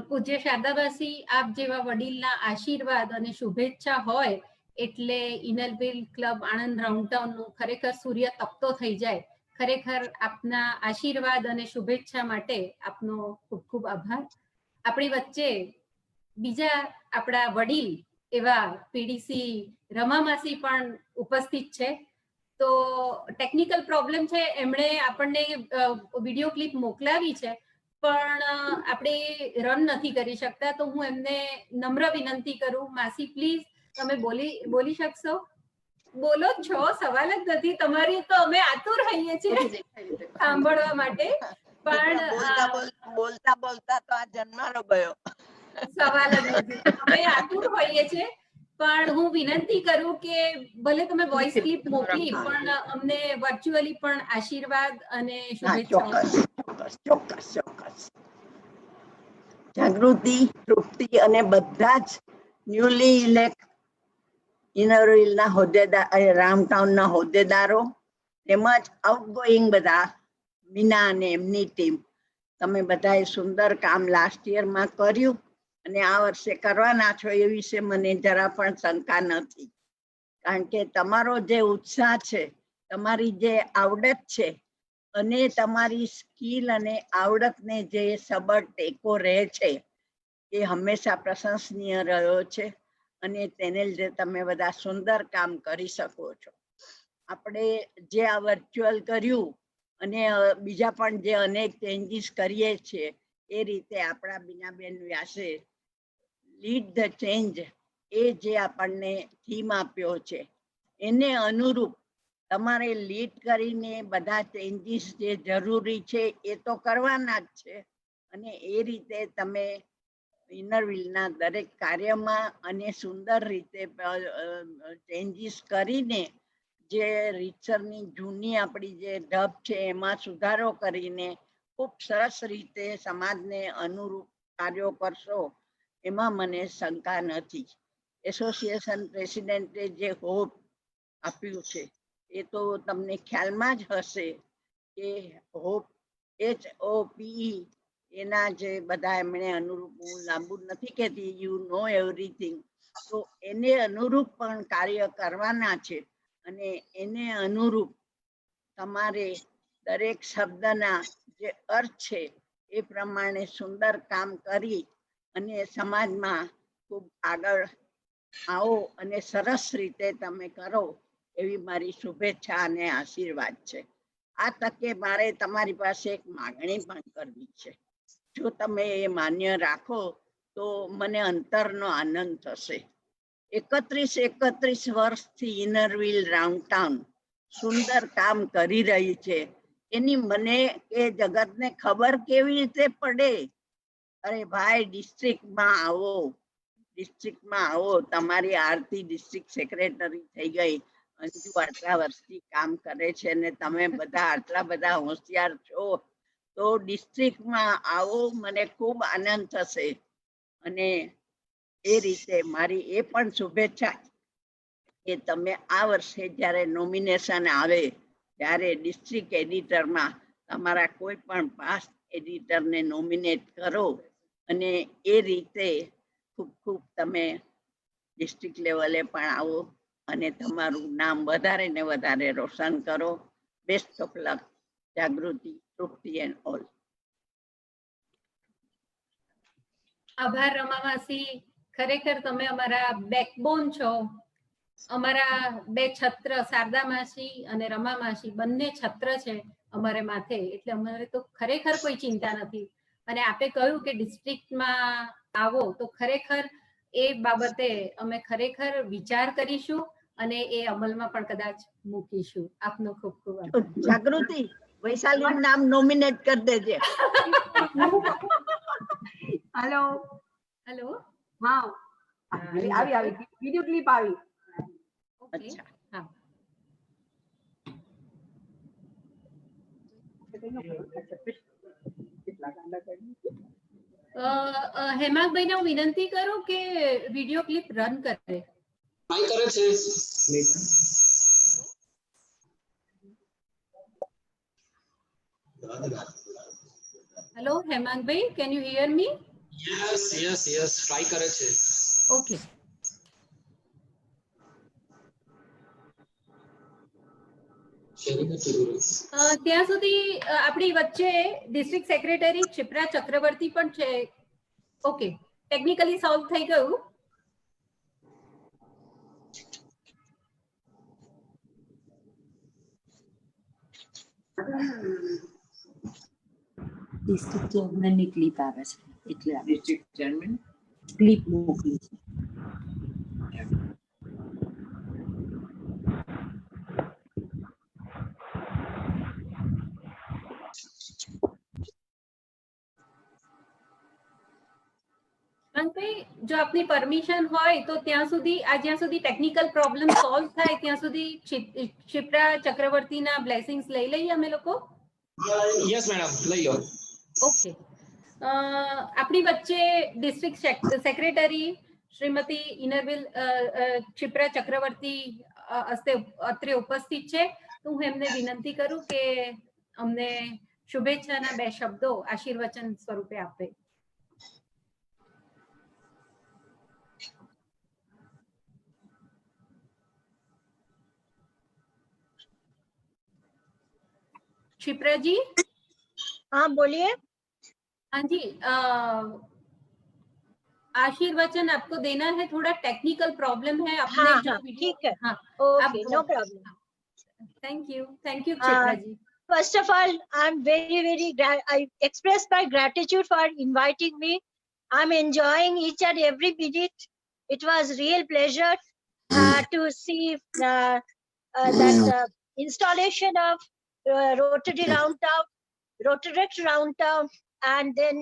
પૂજ્ય શારદાબાસી, આપ જેવા વડીલના આશીર્વાદ અને શુભેચ્છા હોય એટલે ઇનરવિલ ક્લબ આણંદ રાઉન્ડટાઉનનું ખરેખર સૂર્ય તપતો થઈ જાય. ખરેખર આપના આશીર્વાદ અને શુભેચ્છા માટે આપનો ખૂબ ખૂબ આભાર. આપણી વચ્ચે બીજા આપણા વડીલ એવા પીડીસી રમા માસી પણ ઉપસ્થિત છે. તો ટેકનિકલ પ્રોબ્લેમ છે, એમણે આપણને વિડીયો ક્લિપ મોકલાવી છે પણ આપણે રન નથી કરી શકતા. તો હું એમને નમ્ર વિનંતી કરું, માસી પ્લીઝ તમે બોલી શકશો? બોલો જ છો, સવાલ જ નથી. તમારી તો અમે આતુર રહીએ છીએ સાંભળવા માટે, પણ બોલતા બોલતા તો આ જન્મારો ગયો. સવાલ જ નથી. અમે આતુર હોઈએ છીએ, પણ હું વિનંતી કરું કે ભલે તમે વોઇસ ક્લિપ મોકલી, પણ અમને વર્ચ્યુઅલી પણ આશીર્વાદ અને શુભેચ્છાઓ. ચોક્કસ. જાગૃતિ, તૃપ્તિ અને બધા જ ન્યુલી ઇલેક્ટ ઇનરવિલના હોદ્દેદાર, રામટાઉનના હોદ્દેદારો તેમજ આઉટગોઈંગ બધા મીના અને એમની ટીમ, તમે બધાએ સુંદર કામ લાસ્ટ યરમાં કર્યું અને આ વર્ષે કરવાના છો એ વિશે મને જરા પણ શંકા નથી. કારણ કે તમારો જે ઉત્સાહ છે, તમારી જે આવડત છે અને તમારી સ્કિલ અને આવડતને જે સબળ ટેકો રહે છે એ હંમેશા પ્રશંસનીય રહ્યો છે અને તેને લીધે તમે બધા સુંદર કામ કરી શકો છો. આપણે જે આ વર્ચ્યુઅલ કર્યું અને બીજા પણ જે અનેક ચેન્જીસ કરીએ છીએ એ રીતે આપણા બીનાબેન વ્યાસે લીડ ધ ચેન્જ એ જે આપણને થીમ આપ્યો છે એને અનુરૂપ તમારે લીડ કરીને બધા ચેન્જીસ જે જરૂરી છે એ તો કરવાના જ છે અને એ રીતે તમે ઇનરવિલના દરેક કાર્યમાં અને સુંદર રીતે ચેન્જીસ કરીને જે રીતસરની જૂની આપણી જે ઢબ છે એમાં સુધારો કરીને ખૂબ સરસ રીતે સમાજને અનુરૂપ કાર્યો કરશો એમાં મને શંકા નથી. એસોસિએશન પ્રેસિડેન્ટે જે હોપ આપ્યું છે એ તો તમને ખ્યાલમાં જ હશે કે હોપ HOPE એના જે બધા એમણે અનુરૂપ, હું લાંબુ નથી કહેતી, યુ નો એવરીથિંગ, તો એને અનુરૂપ પણ કાર્ય કરવાના છે અને એને અનુરૂપ તમારે દરેક શબ્દના જે અર્થ છે એ પ્રમાણે સુંદર કામ કરી અને સમાજમાં ખૂબ આગળ આવો અને સરસ રીતે તમે કરો એવી મારી શુભેચ્છા અને આશીર્વાદ છે. આ તકે મારે તમારી પાસે એક માગણી પણ કરવી છે. જો તમે એ માન્ય રાખો તો મને અંતરનો આનંદ થશે. 31 વર્ષથી ઇનરવિલ રાઉન્ડટાઉન સુંદર કામ કરી રહી છે એની મને એ જગતને ખબર કેવી રીતે પડે? અરે ભાઈ, ડિસ્ટ્રિક્ટમાં આવો. તમારી આરતી ડિસ્ટ્રિક્ટ સેક્રેટરી થઈ ગઈ. અંજુ આટલા વર્ષથી કામ કરે છે અને તમે બધા આટલા બધા હોશિયાર છો, તો ડિસ્ટ્રિક્ટમાં આવો, મને ખૂબ આનંદ થશે. અને એ રીતે મારી એ પણ શુભેચ્છા કે તમે આ વર્ષે જ્યારે નોમિનેશન આવે ત્યારે ડિસ્ટ્રિક્ટ એડિટરમાં તમારા કોઈ પણ પાસ્ટ એડિટરને નોમિનેટ કરો અને એ રીતે ખૂબ ખૂબ તમે ડિસ્ટ્રિક્ટ લેવલે પણ આવો અને તમારું નામ વધારે ને વધારે રોશન કરો. Best of luck. Jagruti, Trupti and all. આભાર રમા માસી, ખરેખર તમે અમારા બેકબોન છો. અમારા બે છત્ર, શારદા માસી અને રમા માસી બંને છત્ર છે અમારે માથે, એટલે અમારે તો ખરેખર કોઈ ચિંતા નથી. અને આપે કહ્યું કે ડિસ્ટ્રિક્ટમાં આવો, તો ખરેખર એ બાબતે અમે ખરેખર વિચાર કરીશું અને એ અમલમાં પણ કદાચ મૂકીશું. આપનો ખૂબ ખૂબ આભાર. જાગૃતિ, વૈશાલીનું નામ નોમિનેટ કરી દેજે. હેલો. હા, આવી વિડિયો ક્લિપ આવી. અચ્છા, હા. હેમાંગભાઈને હું વિનંતી કરું કે વિડિયો ક્લિપ રન કરે. કરે છે. Hello Hemangbhai, can you hear me? Yes, try કરે છે. ઓકે. ત્યાં સુધી આપણી વચ્ચે ડિસ્ટ્રિક્ટ સેક્રેટરી ક્ષિપ્રા ચક્રવર્તી પણ છે. ઓકે, ટેકનિકલી સોલ્વ થઈ ગયું. ડિસ્ટ્રિક્ટ ચેરમેનની ક્લિપ આવે છે એટલે ડિસ્ટ્રિક્ટ ચેરમેન ક્લિપ મોકલી છે. ભાઈ જો આપની પરમિશન હોય તો ત્યાં સુધી જ્યાં સુધી ટેકનિકલ પ્રોબ્લેમ સોલ્વ થાય ત્યાં સુધી ક્ષિપ્રા ચક્રવર્તીના બ્લેસિંગ્સ લઈ લઈએ અમે લોકો. યસ મેડમ, લઈ લો. ઓકે, આપણી વચ્ચે district secretary Shrimati Inner Wheel Kshipra Chakraborty અત્રે ઉપસ્થિત છે. તો હું એમને વિનંતી કરું કે અમને શુભેચ્છાના 2 શબ્દો આશીર્વચન સ્વરૂપે આપે. क्षिप्रा जी, हाँ बोलिए. हाँ जी, आशीर्वचन आपको देना है. थोड़ा टेक्निकल प्रॉब्लम है. आपने हाँ, जो हाँ, वीडियो, ठीक है. हाँ, Okay, no problem. Thank you Kshipra ji. First of all, I'm very I express my gratitude for inviting me. I'm enjoying each and every minute. It was real pleasure to see that installation of Rotary Round Town, and then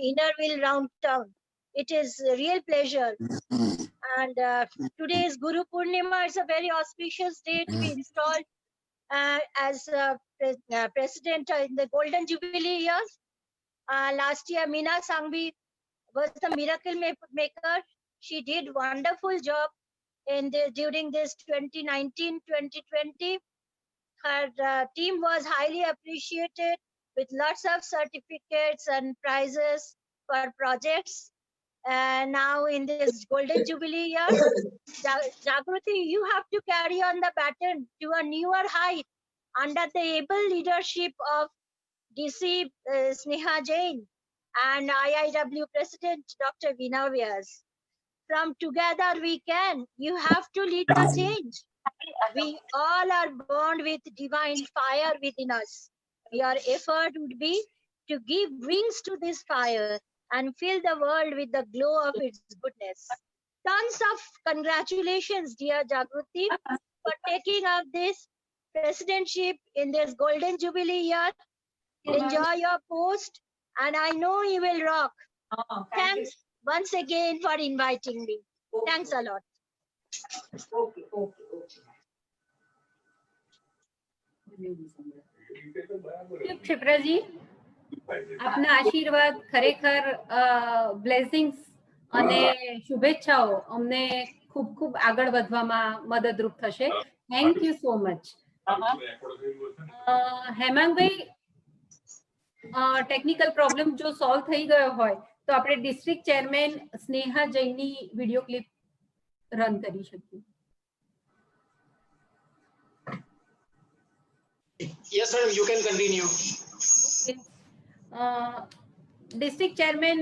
Innerville Round Town. It is a real pleasure. And today is Guru Purnima. It's a very auspicious day to be installed as president in the Golden Jubilee years. Last year, Meena Sangvi was the miracle maker. She did wonderful job during this 2019-2020. Her team was highly appreciated with lots of certificates and prizes for projects. Now in this Golden Jubilee year, Jagruti, you have to carry on the baton to a newer height under the able leadership of DC Sneha Jain and IIW President Dr. Veena Vyas. From Together We Can, you have to lead the change. We all are born with divine fire within us. Your effort would be to give wings to this fire and fill the world with the glow of its goodness. Tons of congratulations, dear Jagruti, for taking up this presidentship in this Golden Jubilee year. Enjoy your post, and I know you will rock. Thanks once again for inviting me. Thanks a lot. Kshipra ji, આપના આશીર્વાદ, ખરેખર blessings અને શુભેચ્છાઓ અમને ખૂબ ખૂબ આગળ વધવામાં મદદરૂપ થશે. Thank you so much. Hemangbhai, technical problem જો સોલ્વ થઈ ગયો હોય તો આપણે ડિસ્ટ્રિક્ટ ચેરમેન સ્નેહા જૈનની વિડિયો ક્લિપ રન કરી શકીએ. Yes madam, you can continue. Okay. District chairman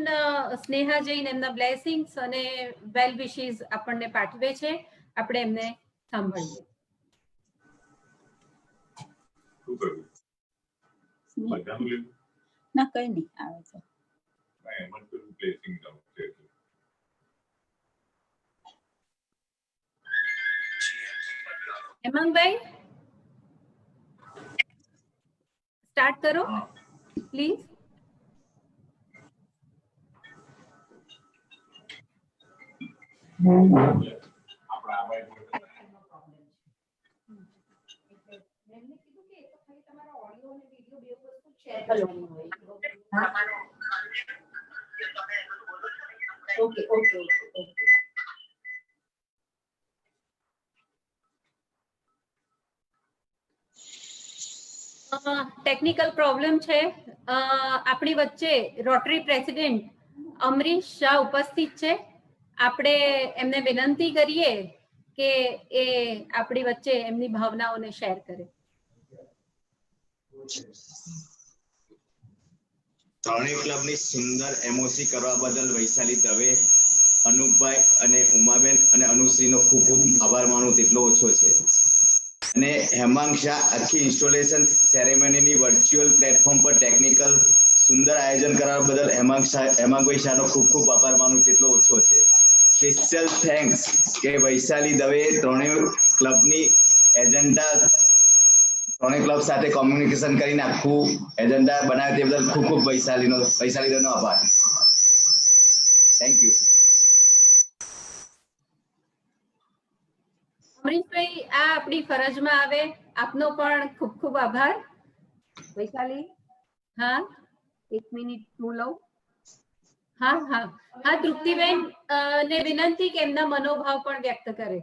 Sneha Jain એમના બ્લેસિંગ્સ અને વેલ વિશીસ આપણને પાઠવે છે. આપણે એમને સાંભળીએ. શું કરવું? બધાનું લેવું? ના, કઈ નહીં આવે છે. ના, એમ જ પેલું બ્લેસિંગ આવશે. હેમાંગભાઈ, સ્ટાર્ટ કરો પ્લીઝ. ટેકનિકલ પ્રોબ્લેમ છે. આપણી વચ્ચે રોટરી પ્રેસિડેન્ટ અમરીશ શાહ ઉપસ્થિત છે. આપણે એમને વિનંતી કરીએ કે એ આપણી વચ્ચે એમની ભાવનાઓને શેર કરે. ત્રણેય ક્લબની સુંદર એમઓસી કરવા બદલ વૈશાલી દવે, અનુપભાઈ અને ઉમાબેન અને અનુશ્રીનો ખૂબ ખૂબ આભાર માનું તેટલો ઓછો છે. અને હેમાંગ શાહ આખી ઇન્સ્ટોલેશન સેરેમનીની વર્ચ્યુઅલ પ્લેટફોર્મ પર ટેકનિકલ સુંદર આયોજન કરવા બદલ હેમાંગભાઈ શાહનો ખૂબ ખૂબ આભાર માનું તેટલો ઓછો છે. સ્પેશિયલ થેન્ક્સ કે વૈશાલી દવે ત્રણેય ક્લબની એજન્ડા ત્રણેય ક્લબ સાથે કોમ્યુનિકેશન કરીને આખું એજન્ડા બનાવે તે બદલ ખૂબ ખૂબ વૈશાલી દવેનો આભાર. Thank you. અમરીશભાઈ, આ આપણી ફરજમાં આવે. આપનો પણ ખૂબ ખૂબ આભાર. વૈશાલી, હા 1 મિનિટ હું લઉં. હા હા હા, તૃપ્તિબેન ને વિનંતી કે એમના મનોભાવ પણ વ્યક્ત કરે.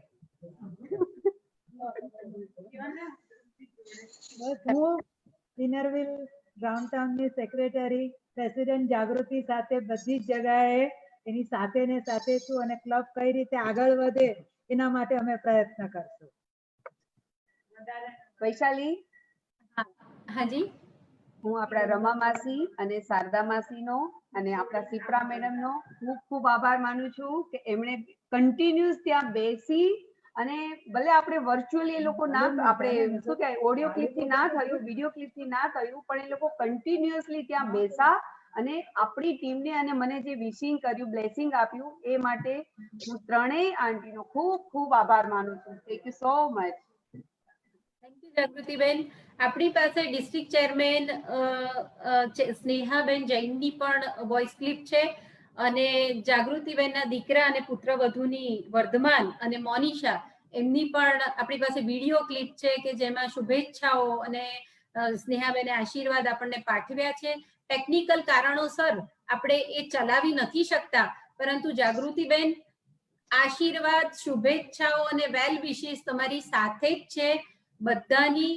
બસ હું ઇનરવિલ રામટાઉનની સેક્રેટરી પ્રેસિડેન્ટ જાગૃતિ સાથે બધી જ જગ્યાએ એની સાથે ને સાથે છું અને ક્લબ કઈ રીતે આગળ વધે એના માટે અમે પ્રયત્ન કરશું. વૈશાલી, હાજી, હું આપણા રમા માસી અને શારદા માસીનો અને આપણા સિપ્રા મેડમનો ખૂબ ખૂબ આભાર માનું છું કે એમણે કન્ટિન્યુઅસ ત્યાં બેસી અને ભલે આપણે વર્ચ્યુઅલી એ લોકો ના આપણે શું કહેવાય ઓડિયો ક્લિપથી ના થયું, વિડીયો ક્લિપથી ના થયું, પણ એ લોકો કન્ટિન્યુઅસલી ત્યાં બેસા અને આપણી ટીમને અને મને જે વિશિંગ કર્યું, બ્લેસિંગ આપ્યું, એ માટે હું ત્રણેય આંટીનો ખૂબ ખૂબ આભાર માનું છું. Thank you so much. Jagrutiben, આપણી પાસે ડિસ્ટ્રિક્ટ ચેરમેન સ્નેહાબેન જૈનની પણ વોઇસ ક્લિપ છે અને જાગૃતિબેનના દીકરા અને પુત્રવધુની વર્ધમાન અને મોનિશા એમની પણ આપણી પાસે વિડીયો ક્લિપ છે કે જેમાં શુભેચ્છાઓ અને સ્નેહાબેને આશીર્વાદ આપણને પાઠવ્યા છે. ટેકનિકલ કારણોસર આપણે એ ચલાવી નથી શકતા, પરંતુ જાગૃતિબેન, આશીર્વાદ, શુભેચ્છાઓ અને વેલ વિશીસ તમારી સાથે જ છે બધાની.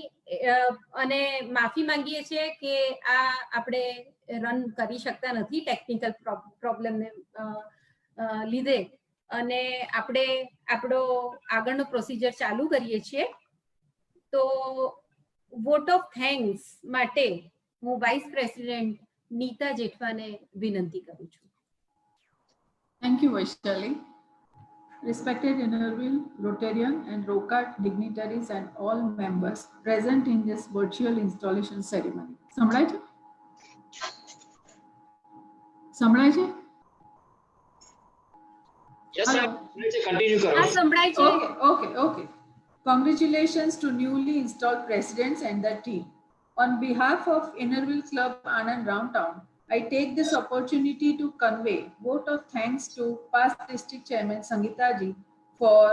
અને માફી માંગીએ છીએ કે આ આપણે રન કરી શકતા નથી ટેકનિકલ પ્રોબ્લેમને લીધે. અને આપણે આપણો આગળનો પ્રોસિજર ચાલુ કરીએ છીએ. તો વોટ ઓફ થેન્ક્સ માટે હું વાઇસ પ્રેસિડેન્ટ નીતા જેઠવાને વિનંતી કરું છું. Thank you, Vaishali. Respected Innerville, Rotarian and ROCAT dignitaries and all members present in this virtual installation ceremony. સંભળાય છે? સંભળાય છે? Yes, sir. Continue karo. હા, સંભળાય છે. Okay. Congratulations to newly installed presidents and the team. On behalf of Innerville Club Anand Roundtown, I take this opportunity to convey vote of thanks to past district chairman Sangeeta ji for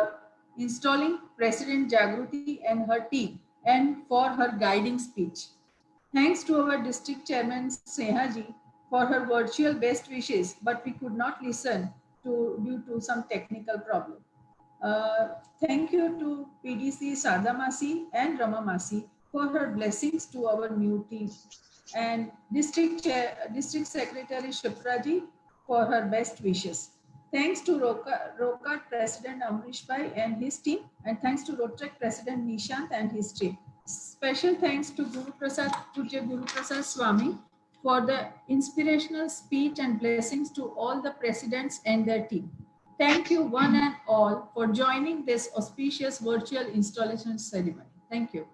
installing President Jagruti and her team and for her guiding speech. Thanks to our district chairman Sneha ji for her virtual best wishes, but we could not listen due to some technical problem. Thank you to PDC Sada Masi and Rama Masi for her blessings to our new team, and District Secretary Shipra ji for her best wishes. Thanks to ROCAT President Amrish Bhai and his team, and thanks to Rotaract President Nishant and his team. Special thanks to Pujya Guru Prasad Swami for the inspirational speech and blessings to all the presidents and their team. Thank you one and all for joining this auspicious virtual installation ceremony. Thank you.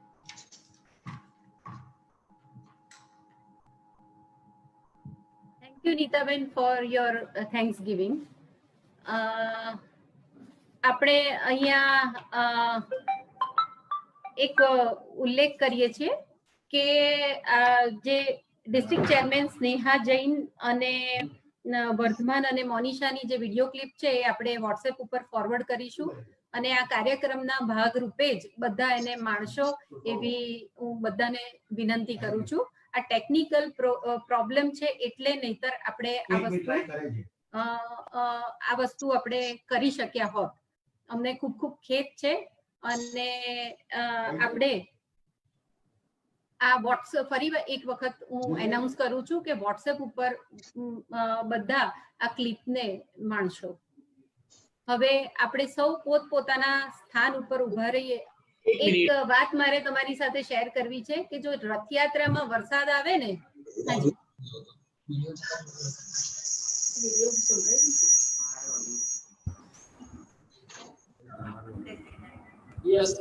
Thank you, Neetaben, for your thanksgiving. આપણે અહીંયા એક ઉલ્લેખ કરીએ છીએ કે જે district chairman Sneha Jain અને વર્ધમાન અને મોનિશાની જે વિડીયો ક્લિપ છે એ આપણે વોટ્સએપ ઉપર ફોરવર્ડ કરીશું અને આ કાર્યક્રમના ભાગ રૂપે જ બધા એને માણશો એવી હું બધાને વિનંતી કરું છું. આ ટેકનિકલ પ્રોબ્લેમ છે એટલે નહીતર આપણે આ વસ્તુ આપણે કરી શક્યા હોત. અમને ખૂબ ખૂબ ખેદ છે અને આપણે આ વોટ્સએપ ફરી એક વખત હું એનાઉન્સ કરું છું કે વોટ્સએપ ઉપર બધા આ ક્લિપને માણશો. હવે આપણે સૌ પોતપોતાના સ્થાન ઉપર ઉભા રહીએ. એક વાત મારે તમારી સાથે શેર કરવી છે કે જો રથયાત્રામાં વરસાદ આવે ને, Yes.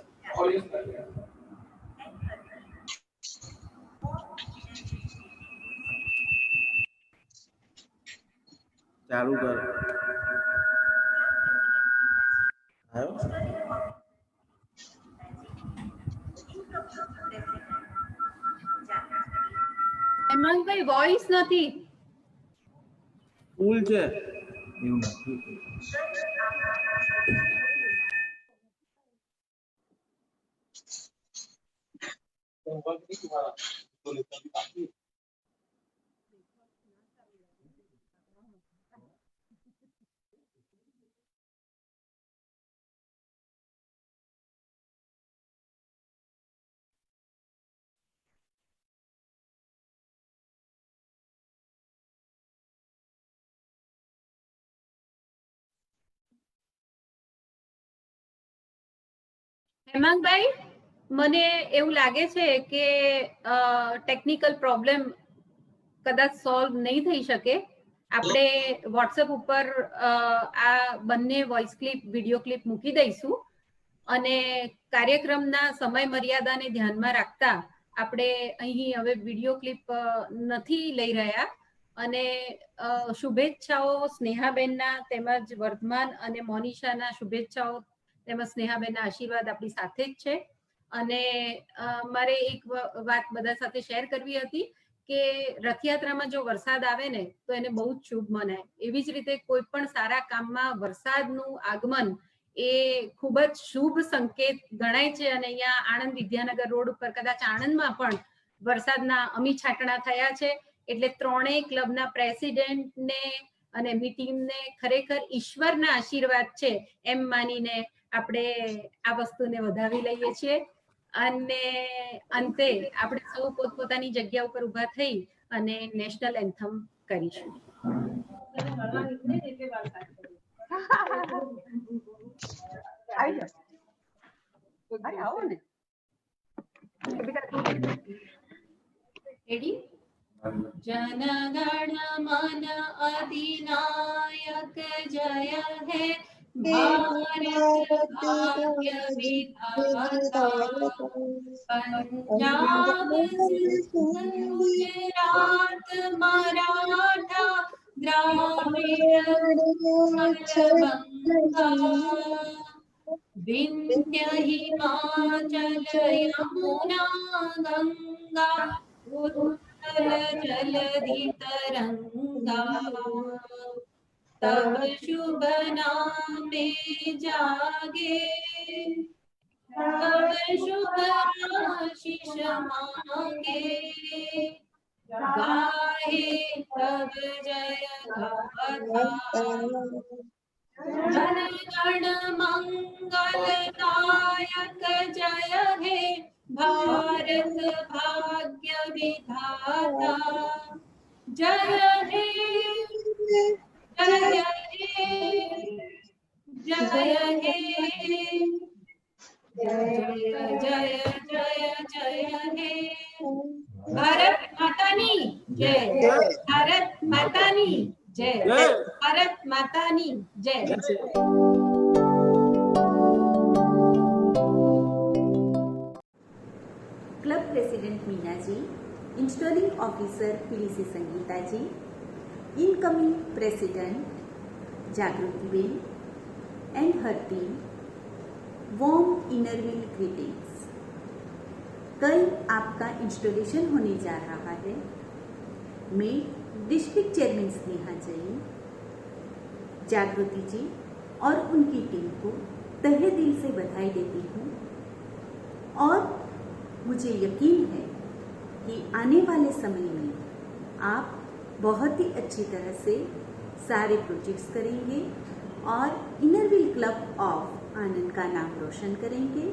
ચાલુ કર. હેમંતભાઈ વોઇસ નથી. ફૂલ છે એવું નથી. હેમાંગભાઈ, મને એવું લાગે છે કે ટેકનિકલ પ્રોબ્લેમ કદાચ સોલ્વ નહીં થઈ શકે. આપણે વોટ્સએપ ઉપર આ બંને વોઇસ ક્લિપ, વિડીયો ક્લિપ મૂકી દઈશું અને કાર્યક્રમના સમય મર્યાદાને ધ્યાનમાં રાખતા આપણે અહીં હવે વિડીયો ક્લિપ નથી લઈ રહ્યા અને શુભેચ્છાઓ સ્નેહાબેનના તેમજ વર્ધમાન અને મોનિશાના શુભેચ્છાઓ તેમજ સ્નેહાબેનના આશીર્વાદ આપણી સાથે જ છે. અને મારે એક વાત બધા સાથે શેર કરવી હતી કે રથયાત્રામાં જો વરસાદ આવે ને તો એને બહુ જ શુભ મનાય. એવી જ રીતે કોઈ પણ સારા કામમાં વરસાદનું આગમન એ ખૂબ જ શુભ સંકેત ગણાય છે. અને અહીંયા આણંદ વિદ્યાનગર રોડ ઉપર કદાચ આણંદમાં પણ વરસાદના અમી છાંટણા થયા છે. એટલે ત્રણેય ક્લબના પ્રેસિડેન્ટને અને એમની ટીમને ખરેખર ઈશ્વરના આશીર્વાદ છે એમ માનીને આપણે આ વસ્તુને વધાવી લઈએ છીએ. અને અંતે આપણે સૌ પોતપોતાની જગ્યા ઉપર ઊભા થઈ અને નેશનલ એન્થમ કરીશું. जनगण मन अधिनायक जय है भारत भाग्य विधाता पंजाब गुजरात मराठा द्राविड़ बंगा विंध्य हिमाचल यमुना गंगा उत्कल जलधि तरंगा तब शुभ नामे जागे तब शुभ आशीष मांगे गाहे तब जय गाथा जन गण मंगलदायक जय हे भारत भाग्य विधाता जय हे जय हे जय हे जय जय जय जय हे भारत मातानी जय भारत मातानी जय भारत मातानी जय club president Meena ji, installing officer पीलीसी Sangeeta जी, इनकमिंग प्रेसिडेंट जागृति Ben and her team, warm Inner Wheel greetings. कल आपका इंस्टॉलेशन होने जा रहा है। मैं डिस्ट्रिक्ट चेयरमैन स्नेहा जैन, जागृति जी और उनकी टीम को तहे दिल से बधाई देती हूँ और मुझे यकीन है कि आने वाले समय में आप बहुत ही अच्छी तरह से सारे प्रोजेक्ट्स करेंगे और इनरविल क्लब ऑफ आनंद का नाम रोशन करेंगे।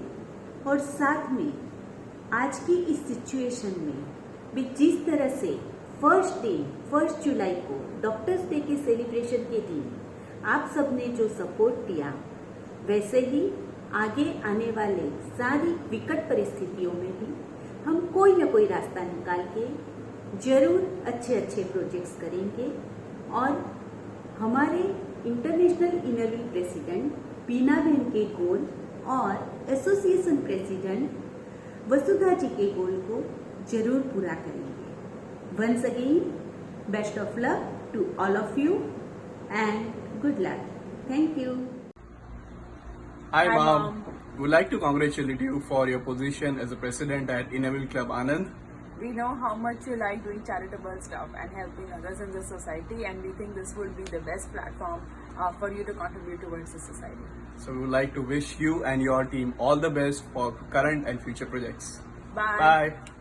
और साथ में आज की इस सिचुएशन में भी जिस तरह से 1 जुलाई को डॉक्टर्स डे के सेलिब्रेशन के दिन आप सबने जो सपोर्ट दिया, वैसे ही आगे आने वाले सारी विकट परिस्थितियों में भी हम कोई ना कोई रास्ता निकाल के जरूर अच्छे अच्छे प्रोजेक्ट्स करेंगे। और हमारे इंटरनेशनल इनरविल प्रेसिडेंट बीना बहन के गोल और एसोसिएशन प्रेसिडेंट वसुधा जी के गोल को जरूर पूरा करेंगे। Once again best of luck to all of you and good luck. Thank you. Hi mom, would like to congratulate you for your position as a president at Innerville Club Anand. We know how much you like doing charitable stuff and helping others in the society, and we think this will be the best platform for you to contribute towards the society. So we would like to wish you and your team all the best for current and future projects. Bye. Bye.